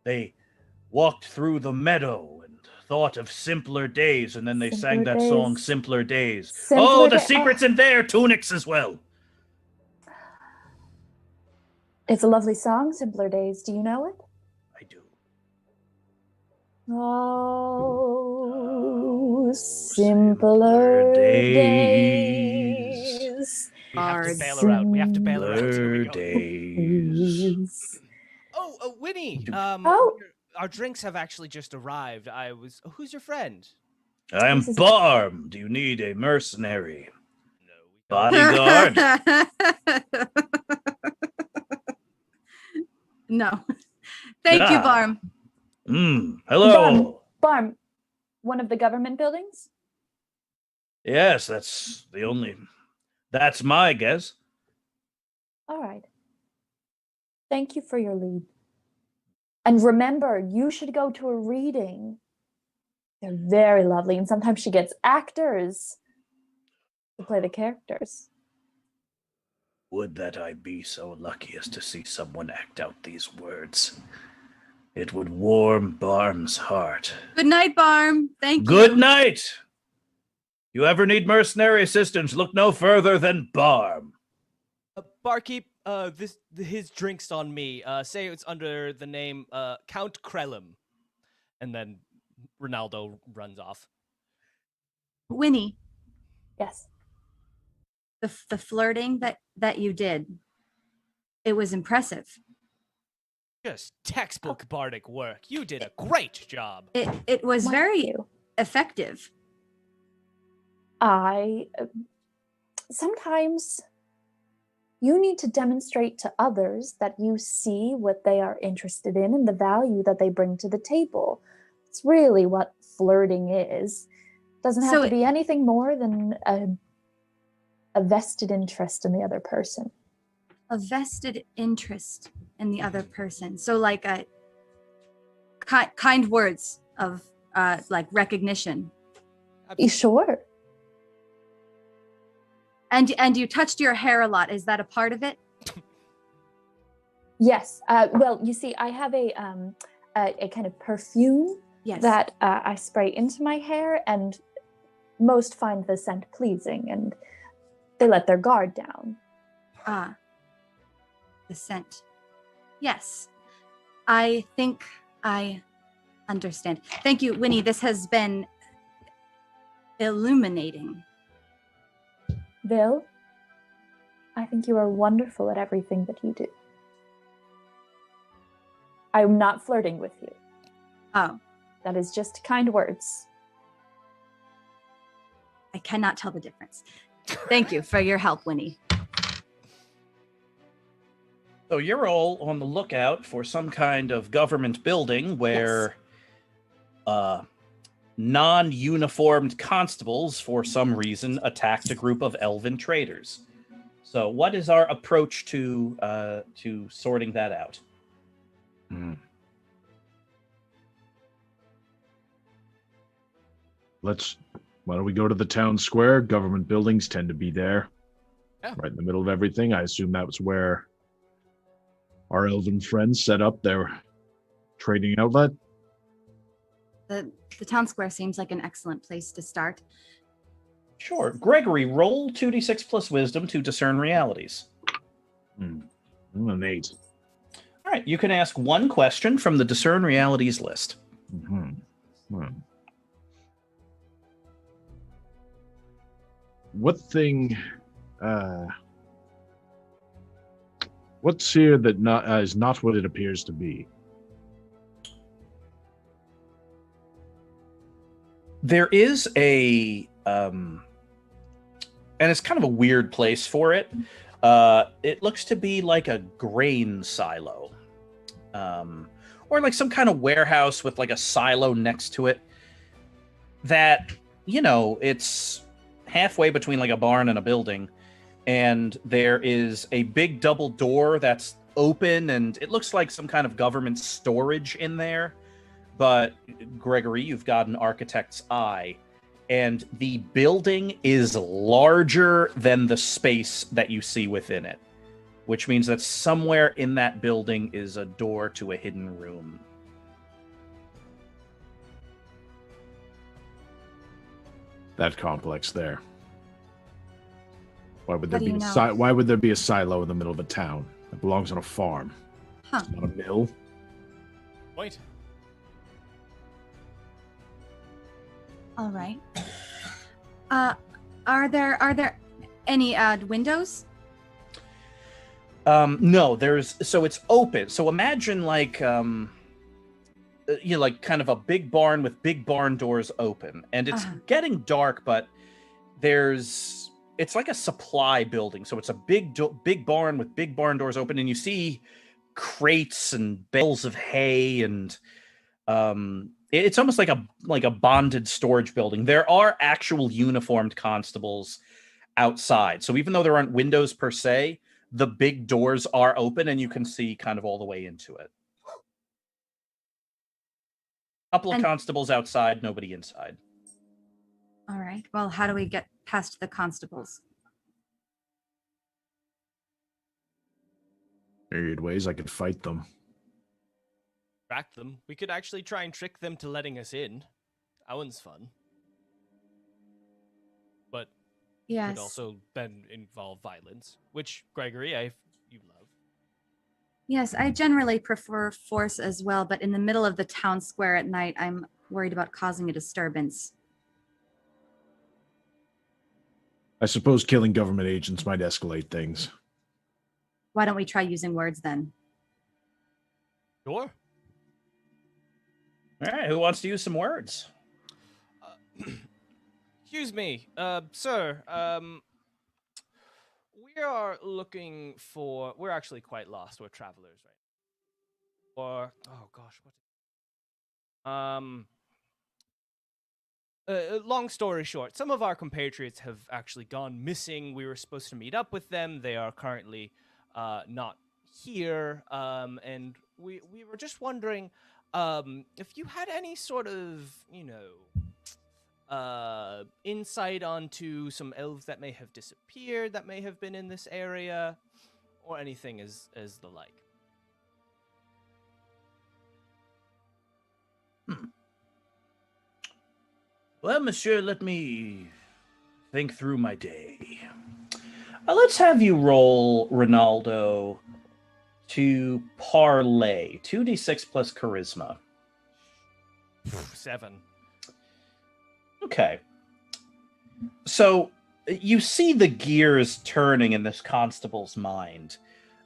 they walked through the meadow and thought of simpler days, and then they sang that song, Simpler Days. The secret's in their tunics as well. It's a lovely song, Simpler Days. Do you know it? I do. Oh, simpler days. We have to bail her out. We have to bail her out. Here we go. Days. Oh, Winnie. Our drinks have actually just arrived. Who's your friend? I am Barm. Do you need a mercenary? No. Bodyguard? No. Thank you, Barm. Hello. Barm, one of the government buildings? Yes, that's my guess. All right. Thank you for your lead. And remember, you should go to a reading. They're very lovely, and sometimes she gets actors to play the characters. Would that I be so lucky as to see someone act out these words. It would warm Barm's heart. Good night, Barm. Thank you. Good night. You ever need mercenary assistance, look no further than Barm. Barkeep, his drink's on me. Say it's under the name Count Krellum. And then Ronaldo runs off. Winnie. Yes. The flirting that you did, it was impressive. Just textbook bardic work. You did a great job. It was very effective. Sometimes you need to demonstrate to others that you see what they are interested in and the value that they bring to the table. It's really what flirting is. It doesn't have to be anything more than a vested interest in the other person. A vested interest in the other person. So like a kind words of like recognition. Sure. And you touched your hair a lot. Is that a part of it? Yes. Well, you see, I have a a kind of perfume Yes. that I spray into my hair, and most find the scent pleasing, and they let their guard down. Ah. The scent. Yes. I think I understand. Thank you, Winnie. This has been illuminating. Vil, I think you are wonderful at everything that you do. I'm not flirting with you. Oh, That is just kind words. I cannot tell the difference. Thank you for your help, Winnie. So you're all on the lookout for some kind of government building where non-uniformed constables, for some reason, attacked a group of elven traders. So what is our approach to sorting that out? Why don't we go to the town square? Government buildings tend to be there. Yeah. Right in the middle of everything. I assume that was where our elven friends set up their trading outlet. The town square seems like an excellent place to start. Sure. Gregory, roll 2d6 plus wisdom to discern realities. An 8. All right, you can ask one question from the discern realities list. What thing? What's here that is not what it appears to be? There is a, and it's kind of a weird place for it. It looks to be like a grain silo, or like some kind of warehouse with like a silo next to it. That, it's halfway between like a barn and a building, and there is a big double door that's open, and it looks like some kind of government storage in there. But Gregory, you've got an architect's eye, and the building is larger than the space that you see within it, which means that somewhere in that building is a door to a hidden room. That complex there. Why would How there do be you know? why would there be a silo in the middle of a town? It belongs on a farm. Huh. It's not a mill. Point. All right. Are there any windows? No, so it's open. So imagine like like kind of a big barn with big barn doors open, and it's getting dark, but it's like a supply building. So it's a big barn with big barn doors open, and you see crates and bales of hay, and it's almost like a bonded storage building. There are actual uniformed constables outside. So even though there aren't windows per se, the big doors are open and you can see kind of all the way into it. Couple of constables outside, nobody inside. All right. Well, how do we get past the constables? Myriad ways I could fight them. Track them. We could actually try and trick them to letting us in. That one's fun. But Yes. could also then involve violence, which, Gregory, you love. Yes, I generally prefer force as well, but in the middle of the town square at night, I'm worried about causing a disturbance. I suppose killing government agents might escalate things. Why don't we try using words then? Sure. All right, who wants to use some words? Excuse me, sir. We are looking for. We're actually quite lost. We're travelers, right? Or oh gosh, what? Long story short, some of our compatriots have actually gone missing. We were supposed to meet up with them. They are currently not here, and we were just wondering if you had any sort of, insight onto some elves that may have disappeared, that may have been in this area, or anything as the like. Well, monsieur, let me think through my day. Let's have you roll, Ronaldo, to parlay. 2d6 plus charisma. 7. Okay. So you see the gears turning in this constable's mind.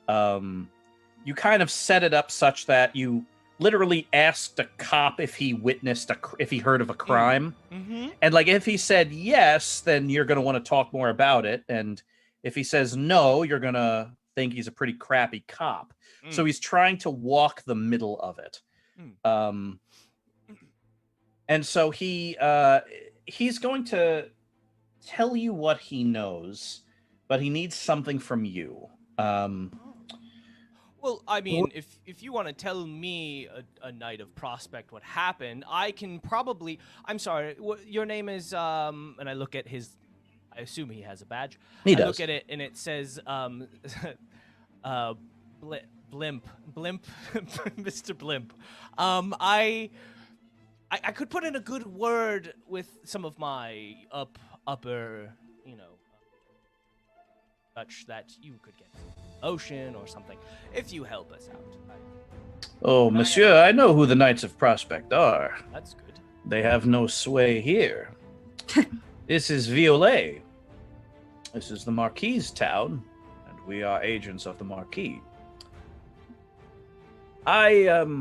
You kind of set it up such that you literally asked a cop if he witnessed if he heard of a crime. Mm-hmm. And like if he said yes, then you're going to want to talk more about it. And if he says no, you're going to think he's a pretty crappy cop. So he's trying to walk the middle of it. And so he's going to tell you what he knows, but he needs something from you. Well, I mean, if you want to tell me a night of Prospect what happened, I can probably. I'm sorry, your name is and I look at his. I assume he has a badge. He does. I look at it and it says Blimp, Mr. Blimp. I could put in a good word with some of my upper, such that you could get ocean or something if you help us out. Oh, monsieur, I know who the Knights of Prospect are. That's good. They have no sway here. This is Violet. This is the Marquis's town, and we are agents of the Marquis. I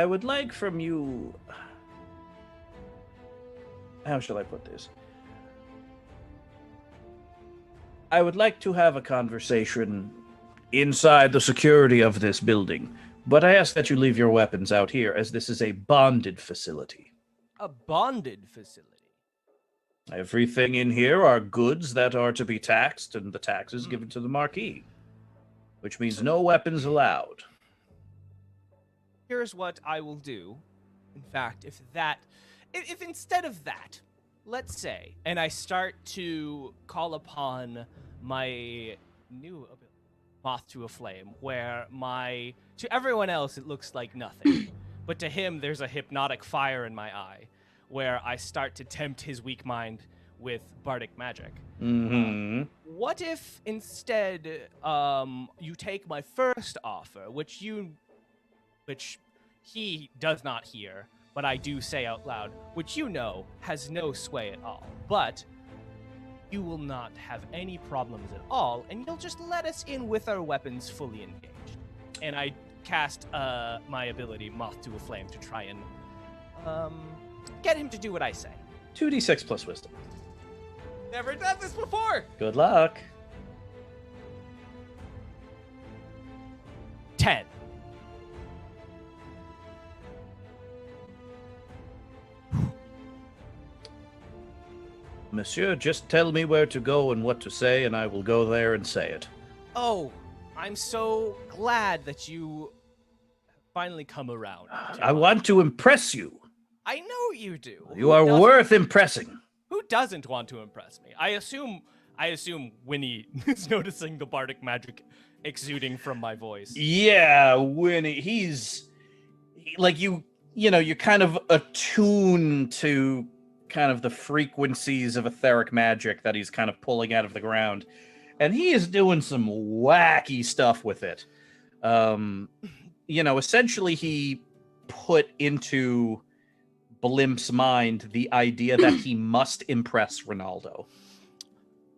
would like from you... How shall I put this? I would like to have a conversation inside the security of this building, but I ask that you leave your weapons out here, as this is a bonded facility. A bonded facility? Everything in here are goods that are to be taxed, and the taxes given to the Marquis, which means no weapons allowed. Here's what I will do. In fact, if instead of that, let's say, and I start to call upon my new ability, Moth to a Flame, where to everyone else it looks like nothing, but to him there's a hypnotic fire in my eye, where I start to tempt his weak mind with bardic magic. What if instead you take my first offer, which he does not hear, but I do say out loud, which has no sway at all, but you will not have any problems at all, and you'll just let us in with our weapons fully engaged. And I cast my ability, Moth to a Flame, to try and get him to do what I say. 2d6 plus wisdom. Never done this before! Good luck. 10. Monsieur, just tell me where to go and what to say, and I will go there and say it. Oh, I'm so glad that you finally come around. I want to impress you. I know you do. You are worth impressing. Who doesn't want to impress me? I assume Winnie is noticing the bardic magic exuding from my voice. Yeah, Winnie, you're kind of attuned to kind of the frequencies of etheric magic that he's kind of pulling out of the ground, and he is doing some wacky stuff with it. Essentially he put into Blimp's mind the idea that he must impress Ronaldo,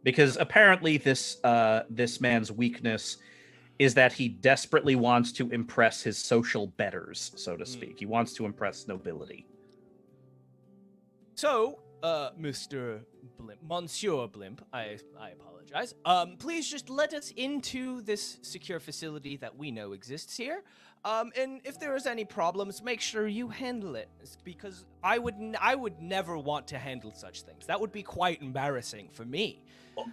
because apparently this man's weakness is that he desperately wants to impress his social betters, so to speak. He wants to impress nobility. So, Mr. Blimp, Monsieur Blimp, I apologize. Please just let us into this secure facility that we know exists here. And if there is any problems, make sure you handle it, because I would never want to handle such things. That would be quite embarrassing for me.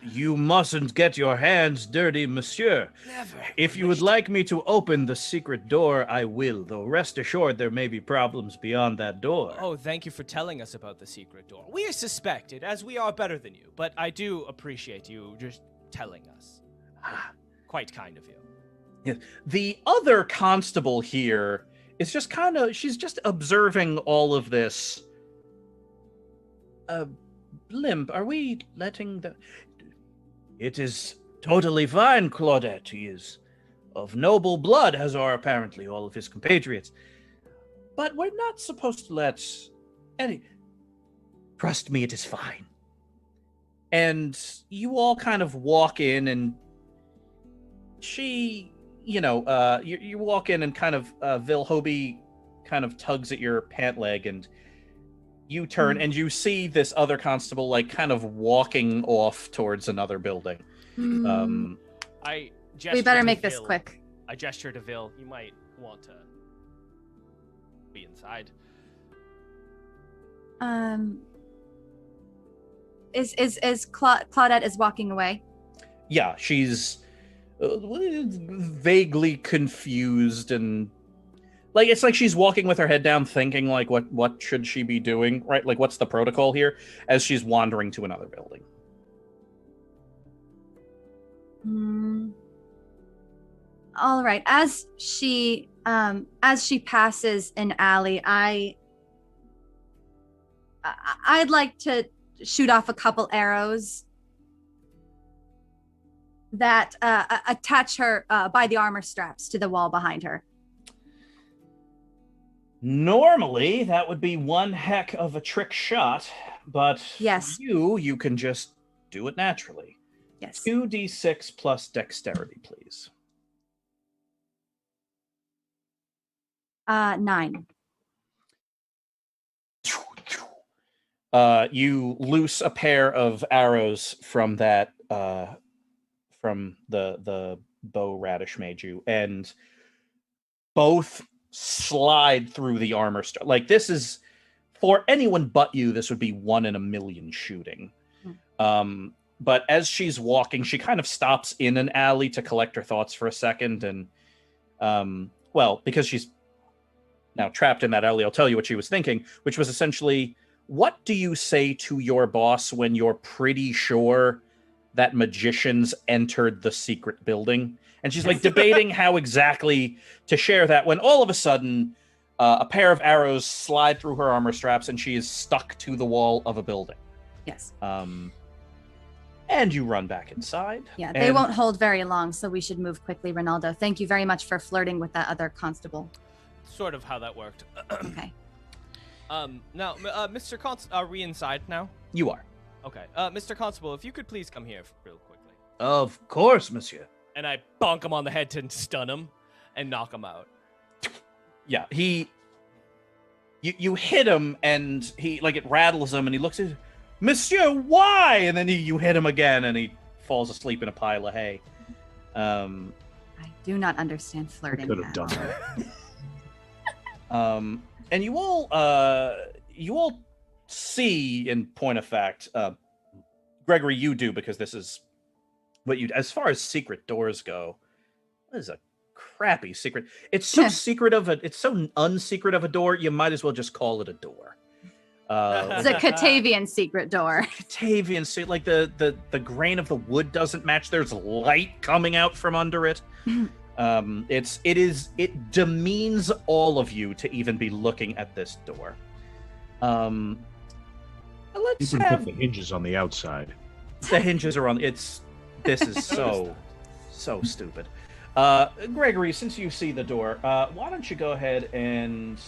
You mustn't get your hands dirty, monsieur. Never. If you would like me to open the secret door, I will, though rest assured there may be problems beyond that door. Oh, thank you for telling us about the secret door. We suspected, as we are better than you, but I do appreciate you just telling us. Quite kind of you. Yeah. The other constable here is just she's just observing all of this. Limp, are we letting the... It is totally fine, Claudette. He is of noble blood, as are apparently all of his compatriots. But we're not supposed to let any... Trust me, it is fine. And you all kind of walk in, and she, you walk in and kind of, Vilhobi kind of tugs at your pant leg, and you turn and you see this other constable, like, kind of walking off towards another building. I We better to make this Vil. quick. I gesture to Vil. You might want to be inside. Is Claudette is walking away? Yeah, she's vaguely confused, and like it's like she's walking with her head down, thinking like, what should she be doing, right? Like, what's the protocol here? As she's wandering to another building. All right. As she passes an alley, I'd like to shoot off a couple arrows that attach her by the armor straps to the wall behind her. Normally, that would be one heck of a trick shot, but Yes. you can just do it naturally. Yes. 2d6 plus dexterity, please. 9. You loose a pair of arrows from that from the bow Radish made you, and both slide through the armor. Like, this is, for anyone but you, this would be 1 in a million shooting. But as she's walking, she kind of stops in an alley to collect her thoughts for a second, and because she's now trapped in that alley, I'll tell you what she was thinking, which was essentially, what do you say to your boss when you're pretty sure that magicians entered the secret building? And she's like debating how exactly to share that, when all of a sudden a pair of arrows slide through her armor straps and she is stuck to the wall of a building. Yes. And you run back inside. Yeah, they won't hold very long, so we should move quickly, Ronaldo. Thank you very much for flirting with that other constable. Sort of how that worked. Okay. Now, Mr. Constable, are we inside now? You are. Okay. Mr. Constable, if you could please come here real quickly. Of course, monsieur. And I bonk him on the head to stun him and knock him out. Yeah, you hit him, and he, like, it rattles him, and he looks at you, Monsieur, why? And then you hit him again, and he falls asleep in a pile of hay. I do not understand flirting. Could have done that. And you all see, in point of fact, Gregory, you do, because this is what you, as far as secret doors go, this is a crappy secret. It's so it's so unsecret of a door, you might as well just call it a door. It's a Catavian secret door. Catavian secret, like the grain of the wood doesn't match. There's light coming out from under it. It demeans all of you to even be looking at this door. Let's You can put the hinges on the outside. The hinges are on. This is so stupid. Gregory, since you see the door, why don't you go ahead and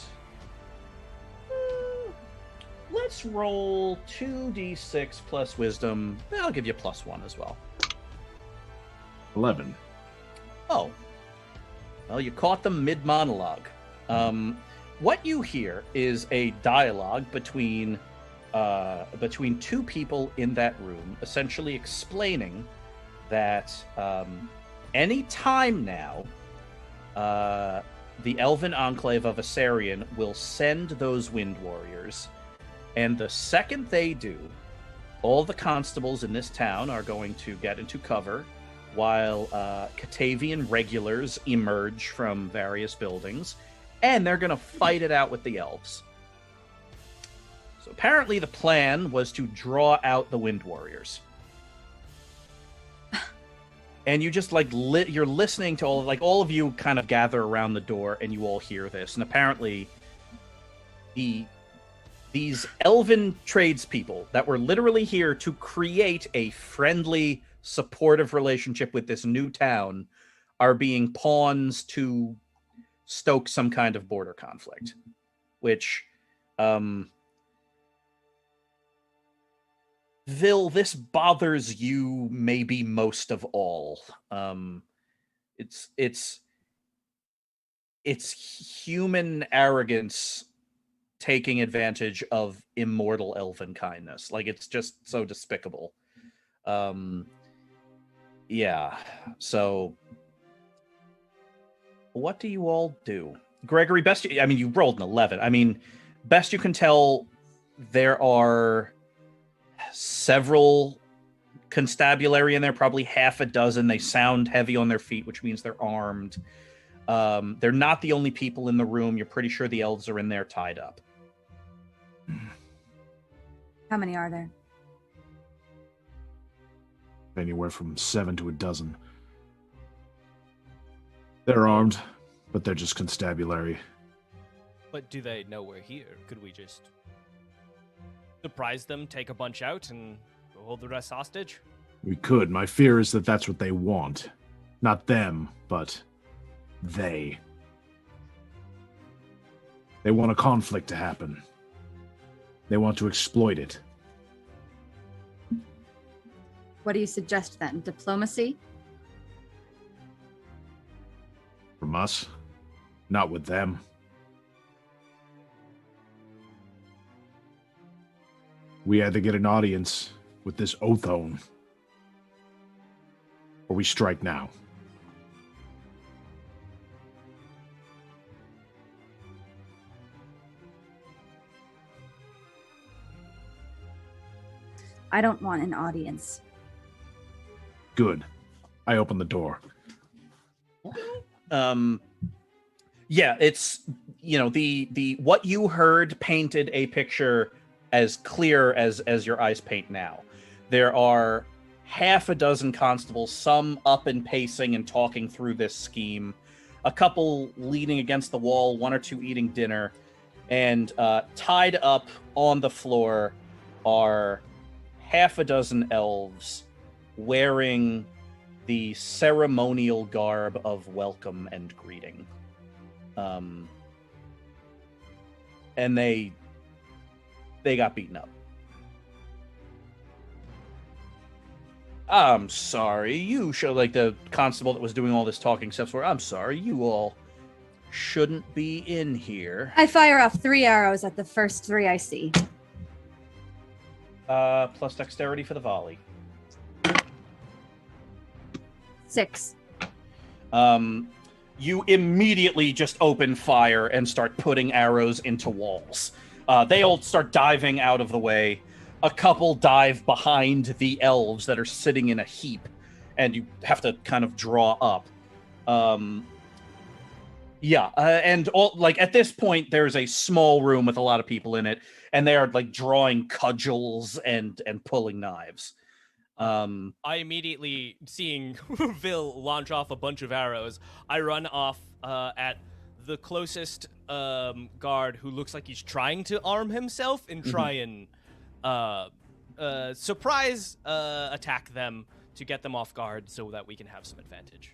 let's roll 2d6 plus wisdom. I'll give you +1 as well. 11. Oh. Well, you caught them mid-monologue. What you hear is a dialogue between two people in that room, essentially explaining that any time now, the Elven Enclave of Assarian will send those Wind Warriors, and the second they do, all the constables in this town are going to get into cover, while Catavian regulars emerge from various buildings, and they're going to fight it out with the elves. So apparently the plan was to draw out the Wind Warriors. and you just like you're listening to all of you kind of gather around the door, and you all hear this. And apparently, these elven tradespeople that were literally here to create a friendly, supportive relationship with this new town are being pawns to stoke some kind of border conflict, which, Vil, this bothers you maybe most of all. It's human arrogance taking advantage of immortal elven kindness. Like, it's just so despicable. Yeah. So, what do you all do? Gregory, you rolled an 11. I mean, best you can tell, there are several constabulary in there, probably half a dozen. They sound heavy on their feet, which means they're armed. They're not the only people in the room. You're pretty sure the elves are in there tied up. How many are there? Anywhere from 7 to a dozen. They're armed, but they're just constabulary. But do they know we're here? Could we just surprise them, take a bunch out, and hold the rest hostage? We could. My fear is that that's what they want. Not them, but they. They want a conflict to happen. They want to exploit it. What do you suggest then? Diplomacy? From us? Not with them. We either get an audience with this Othone, or we strike now. I don't want an audience. Good. I open the door. Yeah, it's, the what you heard painted a picture as clear as your eyes paint now. There are half a dozen constables, some up and pacing and talking through this scheme, a couple leaning against the wall, one or two eating dinner, and tied up on the floor are half a dozen elves wearing the ceremonial garb of welcome and greeting. And they got beaten up. I'm sorry, you should, like the constable that was doing all this talking steps were, I'm sorry, you all shouldn't be in here. I fire off 3 arrows at the first 3 I see. Plus dexterity for the volley. 6. You immediately just open fire and start putting arrows into walls. They all start diving out of the way. A couple dive behind the elves that are sitting in a heap, and you have to kind of draw up. And all, like, at this point, there's a small room with a lot of people in it, and they are like drawing cudgels and pulling knives. I immediately, seeing Vil launch off a bunch of arrows, I run off at the closest guard who looks like he's trying to arm himself and try and surprise attack them to get them off guard so that we can have some advantage.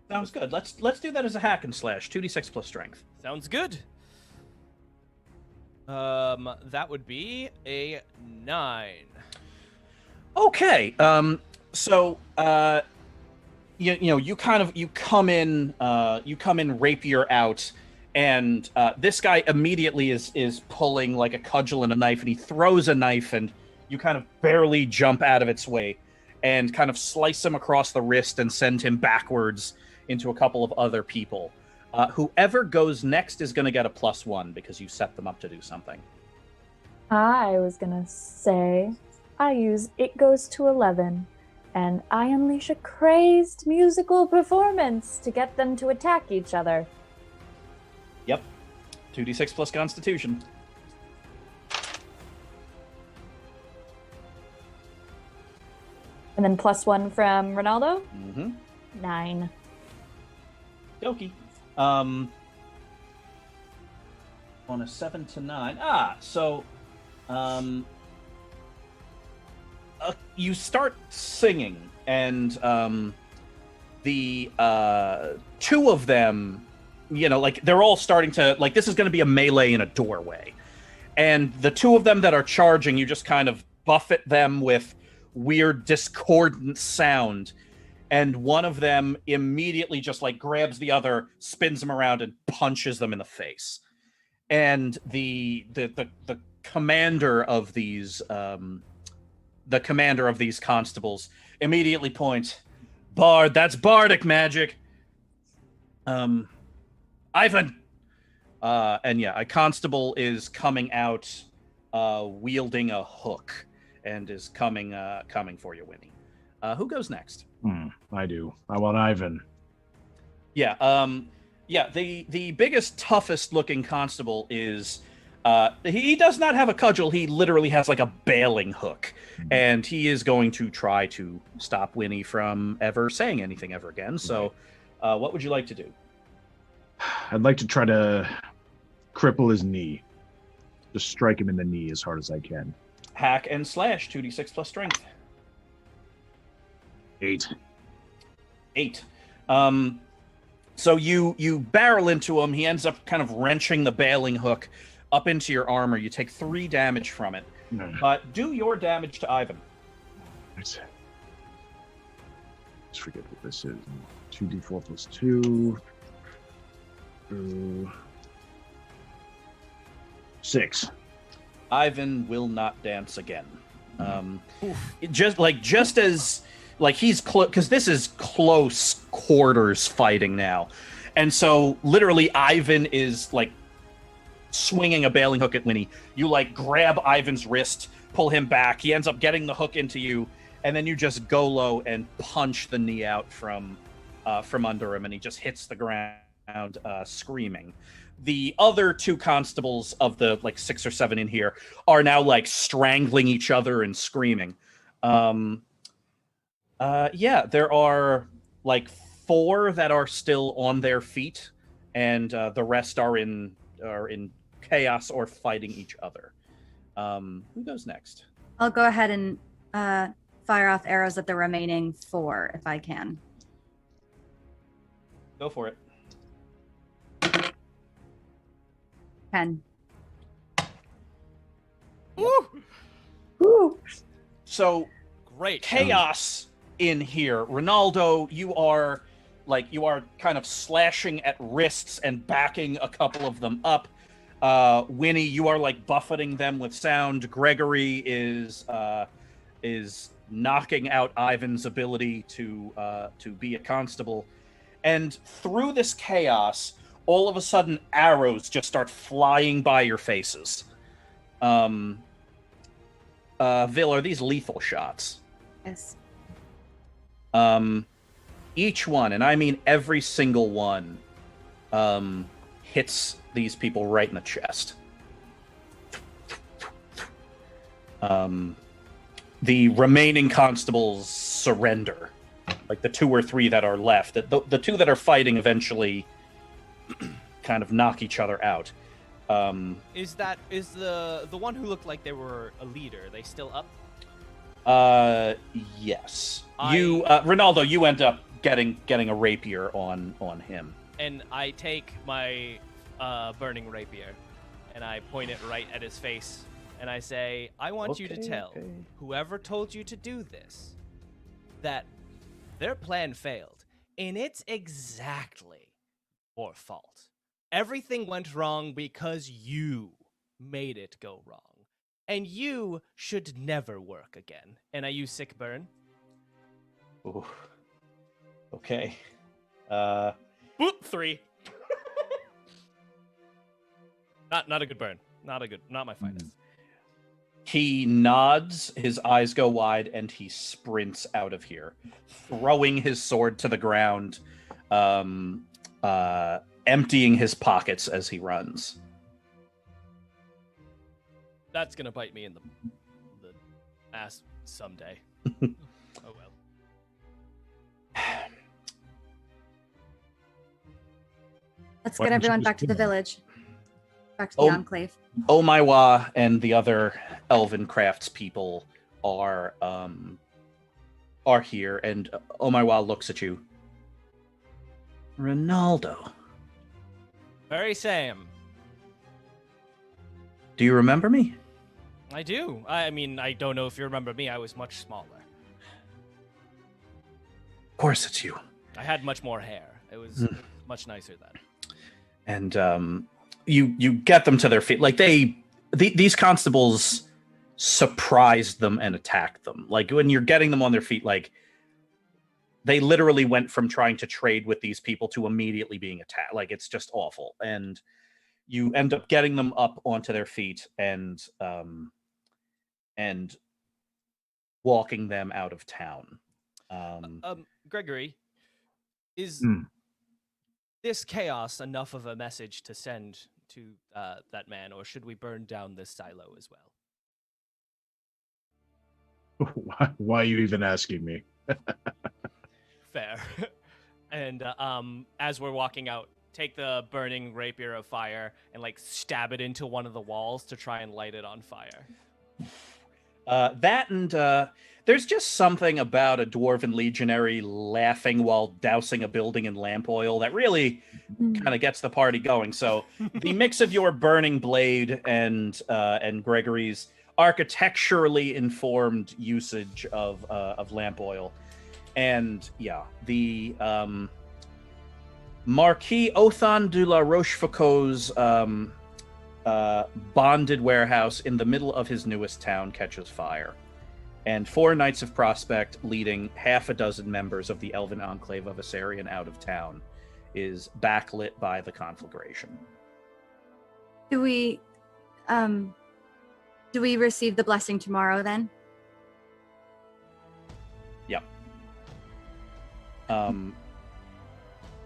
Sounds good. Let's do that as a hack and slash. 2d6 plus strength. Sounds good. That would be a 9. Okay. You come in rapier out, and this guy immediately is pulling like a cudgel and a knife, and he throws a knife, and you kind of barely jump out of its way and kind of slice him across the wrist and send him backwards into a couple of other people. Whoever goes next is going to get a +1 because you set them up to do something. I was gonna say, I use It Goes to 11, and I unleash a crazed musical performance to get them to attack each other. Yep. 2d6 plus Constitution. And then +1 from Ronaldo? Mm-hmm. 9. Dokie. On a 7 to 9. So you start singing, and the two of them, like they're all starting to, like, this is going to be a melee in a doorway. And the two of them that are charging, you just kind of buffet them with weird discordant sound. And one of them immediately just like grabs the other, spins them around, and punches them in the face. And the commander of these constables immediately points, "Bard, that's bardic magic. Ivan." And yeah, a constable is coming out wielding a hook and is coming for you, Winnie. Who goes next? I do. I want Ivan. Yeah. The biggest, toughest looking constable is he does not have a cudgel. He literally has like a bailing hook, and he is going to try to stop Winnie from ever saying anything ever again. So, what would you like to do? I'd like to try to cripple his knee. Just strike him in the knee as hard as I can. Hack and slash, 2d6 plus strength. 8. 8. So you barrel into him. He ends up kind of wrenching the bailing hook up into your armor. You take 3 damage from it. Do your damage to Ivan. Let's forget what this is. 2d4 plus 2. 6. Ivan will not dance again. Just as he's close, because this is close quarters fighting now, and so literally Ivan is like swinging a bailing hook at Winnie. You like grab Ivan's wrist, pull him back. He ends up getting the hook into you, and then you just go low and punch the knee out from under him, and he just hits the ground screaming. The other 2 constables of the 6 or 7 in here are now like strangling each other and screaming. There are like 4 that are still on their feet, and the rest are in chaos or fighting each other. Who goes next? I'll go ahead and fire off arrows at the remaining 4 if I can. Go for it. 10. Woo! So Great. chaos in here. Ronaldo, you are kind of slashing at wrists and backing a couple of them up. Winnie, you are like buffeting them with sound. Gregory is knocking out Ivan's ability to be a constable. And through this chaos, all of a sudden arrows just start flying by your faces. Vil, are these lethal shots? Yes. Each one, and I mean every single one, hits these people right in the chest. The remaining constables surrender. Like the 2 or 3 that are left. The 2 that are fighting eventually kind of knock each other out. Is the one who looked like they were a leader? Are they still up? Yes. Ronaldo, you end up getting a rapier on him. And I take my burning rapier and I point it right at his face and I say, I want you to tell whoever told you to do this that their plan failed, and it's exactly your fault. Everything went wrong because you made it go wrong, and you should never work again. And I use sick burn. Ooh. Okay. Boop, 3. Not a good burn. Not my finest. He nods, his eyes go wide, and he sprints out of here, throwing his sword to the ground, emptying his pockets as he runs. That's gonna bite me in the ass someday. Oh well. Let's Why get don't you everyone just back to the kill him? village. Back to the Oh. Enclave. Omaiwa and the other elven craftspeople are here, and Omaiwa looks at you. Ronaldo, Very same. do you remember me? I do. I mean, I don't know if you remember me. I was much smaller. Of course it's you. I had much more hair. It was much nicer then. And you get them to their feet. Like these constables surprised them and attacked them. Like when you're getting them on their feet, like they literally went from trying to trade with these people to immediately being attacked. Like it's just awful. And you end up getting them up onto their feet and walking them out of town. Gregory, is this chaos enough of a message to send to that man, or should we burn down this silo as well? Why are you even asking me? Fair. And as we're walking out, take the burning rapier of fire and like stab it into one of the walls to try and light it on fire. There's just something about a dwarven legionary laughing while dousing a building in lamp oil that really kind of gets the party going. So the mix of your burning blade and Gregory's architecturally informed usage of lamp oil, and the Marquis Othan de la Rochefoucauld's bonded warehouse in the middle of his newest town catches fire, and 4 Knights of Prospect, leading half a dozen members of the Elven Enclave of Assarian out of town, is backlit by the conflagration. Do we receive the blessing tomorrow then? Yeah.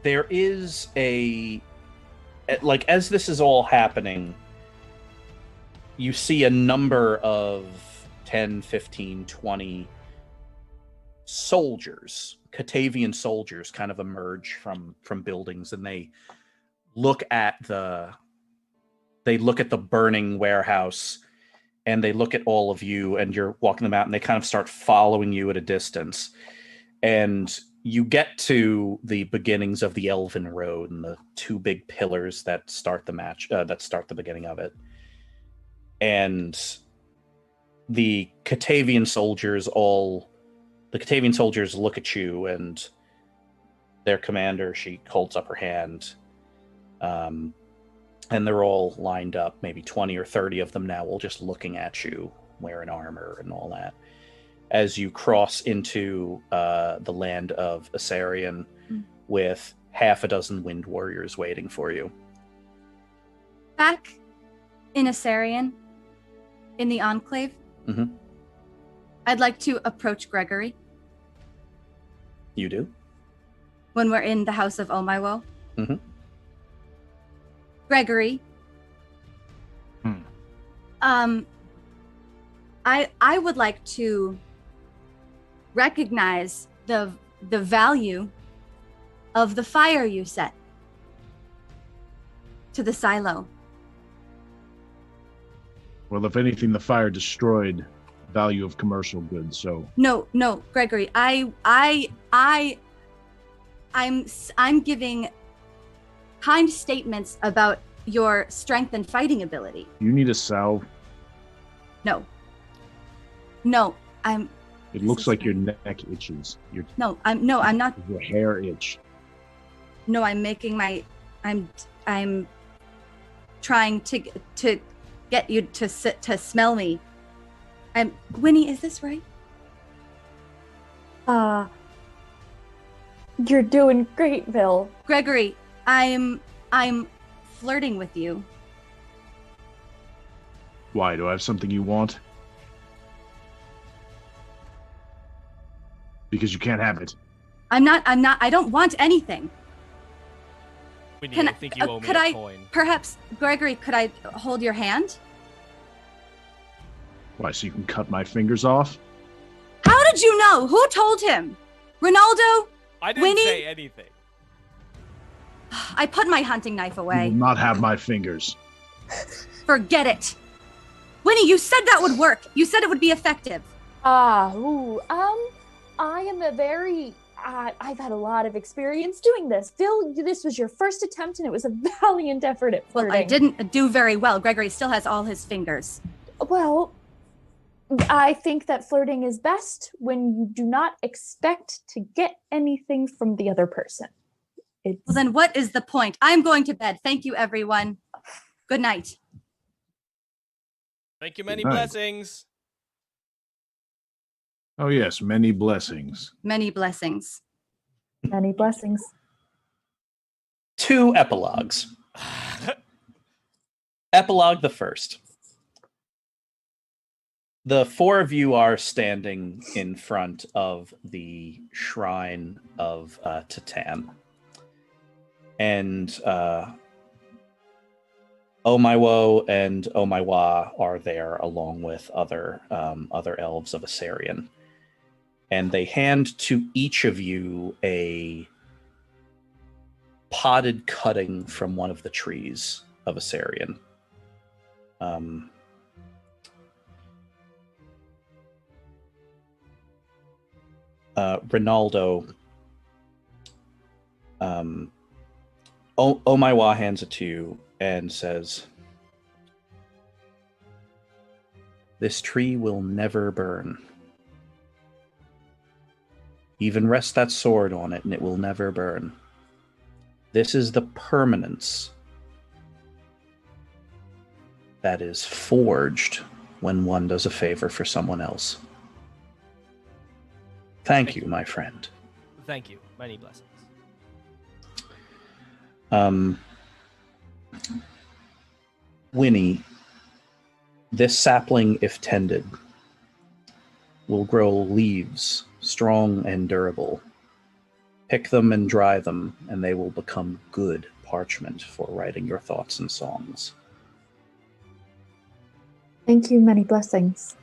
There is as this is all happening, you see a number of 10, 15, 20 soldiers, Catavian soldiers, kind of emerge from buildings, and they look at the burning warehouse, and they look at all of you, and you're walking them out, and they kind of start following you at a distance. And you get to the beginnings of the Elven Road and the 2 big pillars that start the match, that start the beginning of it. And the Catavian soldiers look at you, and their commander, she holds up her hand, and they're all lined up, maybe 20 or 30 of them now, all just looking at you, wearing armor and all that, as you cross into the land of Assarian with half a dozen wind warriors waiting for you. Back in Assarian, in the Enclave, I'd like to approach Gregory. You do? When we're in the house of Omaiwo. Gregory. I would like to recognize the value of the fire you set to the silo. Well, if anything, the fire destroyed value of commercial goods. So No, Gregory. I'm giving kind statements about your strength and fighting ability. you need a salve. No, I'm. It looks like your neck itches. I'm not. Your hair itch. No, I'm making my. I'm trying to get you to smell me. Winnie, is this right? You're doing great, Bill. Gregory, I'm flirting with you. Why? Do I have something you want? Because you can't have it. I'm not. I don't want anything. I think you owe me a coin. Perhaps, Gregory, could I hold your hand? Why, so you can cut my fingers off? How did you know? Who told him? Ronaldo? I didn't Winnie? say anything. I put my hunting knife You away. will not have my fingers. Forget it. Winnie, you said that would work. You said it would be effective. I am a very, I've had a lot of experience doing this. Phil, this was your first attempt and it was a valiant effort at flirting. Well, I didn't do very well. Gregory still has all his fingers. Well, I think that flirting is best when you do not expect to get anything from the other person. Well, then what is the point? I'm going to bed. Thank you, everyone. Good night. Thank you, many Good night. blessings. Oh, yes, many blessings. Many blessings. Many blessings. 2 epilogues. Epilogue the first. The 4 of you are standing in front of the shrine of Titan. And Oh My Woe and Oh My Wa are there along with other elves of Assarian. And they hand to each of you a potted cutting from one of the trees of Assarian. Ronaldo, Oh My Wa hands it to you and says, "This tree will never burn. Even rest that sword on it and it will never burn. This is the permanence that is forged when one does a favor for someone else. Thank you, my friend." Thank you. Many blessings. Winnie, this sapling, if tended, will grow leaves, strong and durable. Pick them and dry them, and they will become good parchment for writing your thoughts and songs. Thank you, many blessings.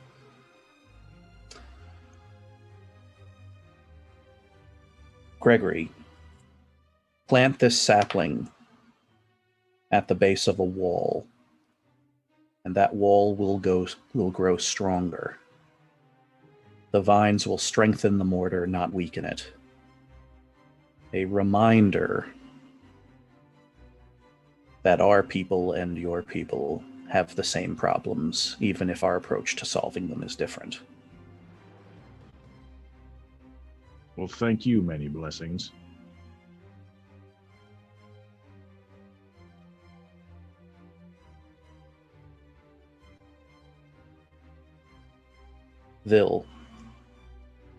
Gregory, plant this sapling at the base of a wall, and that wall will grow stronger. The vines will strengthen the mortar, not weaken it. A reminder that our people and your people have the same problems, even if our approach to solving them is different. Well, thank you, many blessings. Vil,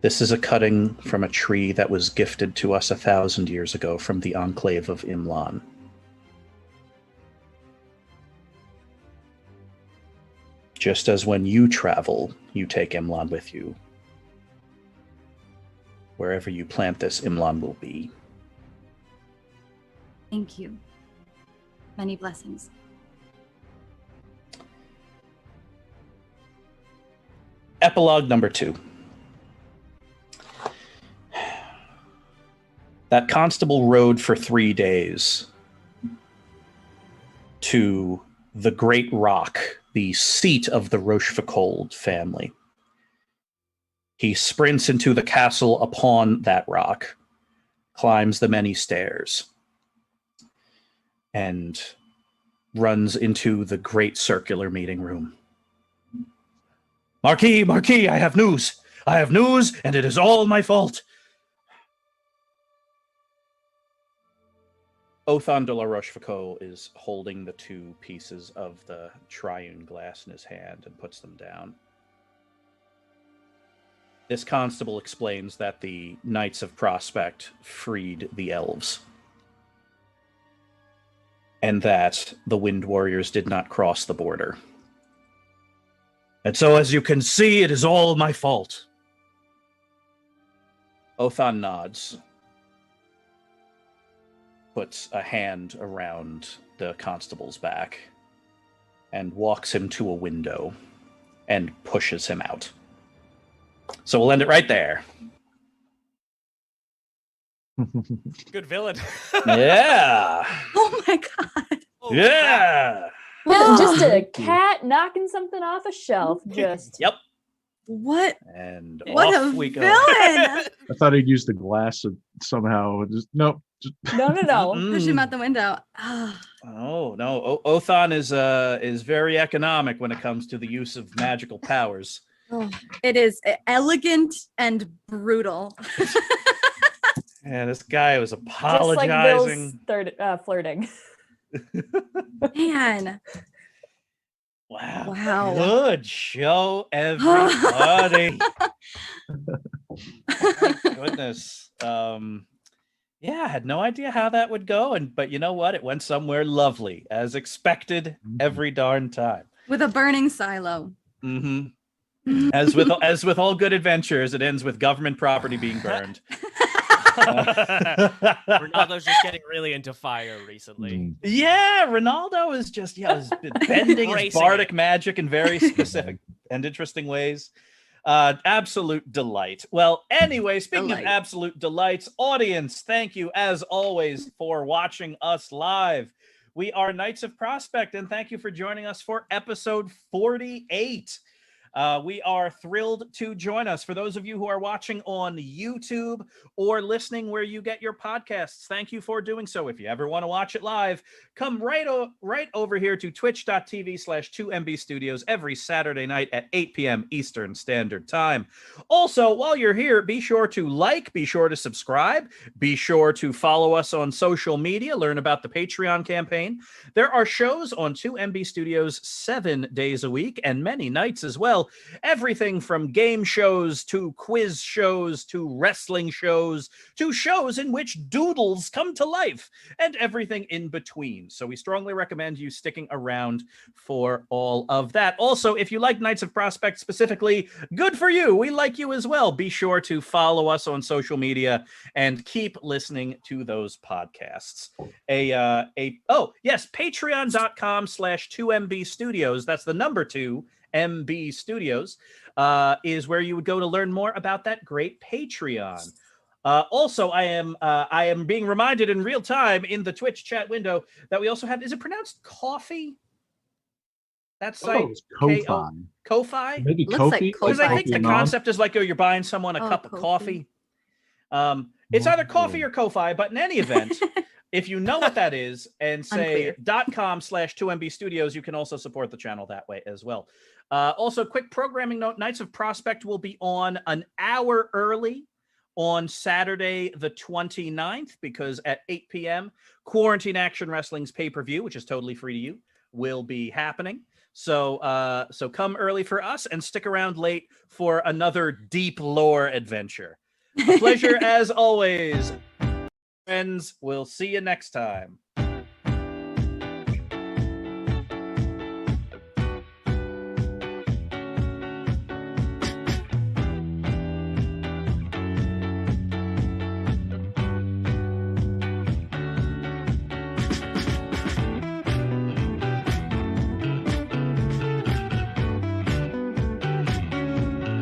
this is a cutting from a tree that was gifted to us 1,000 years ago from the Enclave of Imlan. Just as when you travel, you take Imlan with you. Wherever you plant this, Imlan will be. Thank you. Many blessings. Epilogue number 2. That constable rode for 3 days to the Great Rock, the seat of the Rochefoucauld family. He sprints into the castle upon that rock, climbs the many stairs, and runs into the great circular meeting room. Marquis, I have news. I have news, and it is all my fault. Othan de la Rochefoucauld is holding the 2 pieces of the triune glass in his hand and puts them down. This constable explains that the Knights of Prospect freed the elves, and that the Wind Warriors did not cross the border. And so, as you can see, it is all my fault. Othan nods, puts a hand around the constable's back, and walks him to a window and pushes him out. So we'll end it right there. Good villain. Yeah. Oh my god. Oh, crap. Yeah. Just a Thank you. cat knocking something off a shelf. Just Yep. What And what off a we go. villain. I thought he'd use the glass somehow. Just nope. Just, no. Push him Mm. out the window. Ah. Oh no, Othan is very economic when it comes to the use of magical powers. Oh, it is elegant and brutal. Yeah, this guy was just like Bill's apologizing. flirting. Man. Wow. Wow. Good show, everybody. My goodness. Yeah, I had no idea how that would go, but you know what? It went somewhere lovely, as expected, every darn time. With a burning silo. Mm-hmm. As with all good adventures, it ends with government property being burned. Ronaldo's just getting really into fire recently. Yeah, Ronaldo is just has been bending his Embracing bardic it. magic in very specific and interesting ways. Absolute delight. Well, anyway, speaking of Delight. absolute delights, audience, thank you as always for watching us live. We are Knights of Prospect, and thank you for joining us for episode 48. We are thrilled to join us. For those of you who are watching on YouTube or listening where you get your podcasts, thank you for doing so. If you ever want to watch it live, come right over here to twitch.tv/2MB Studios every Saturday night at 8 p.m. Eastern Standard Time. Also, while you're here, be sure to be sure to subscribe, be sure to follow us on social media, learn about the Patreon campaign. There are shows on 2MB Studios 7 days a week and many nights as well. Everything from game shows to quiz shows to wrestling shows to shows in which doodles come to life and everything in between. So we strongly recommend you sticking around for all of that. Also, if you like Knights of Prospect specifically, good for you. We like you as well. Be sure to follow us on social media and keep listening to those podcasts. Patreon.com/2MB Studios. That's the number 2. MB Studios is where you would go to learn more about that great Patreon. Also, I am being reminded in real time in the Twitch chat window that we also have, is it pronounced coffee? That site? it's Ko-Fi. Ko-Fi? Maybe Looks like Kofi. Because I think the Kofi concept is like, you're buying someone a cup of Ko-Fi. coffee. It's either coffee or Ko-Fi, but in any event, if you know what that is and say .com/2MB Studios, you can also support the channel that way as well. Also, quick programming note, Knights of Prospect will be on an hour early on Saturday the 29th, because at 8 p.m., Quarantine Action Wrestling's pay-per-view, which is totally free to you, will be happening. So come early for us and stick around late for another deep lore adventure. A pleasure as always, friends. We'll see you next time.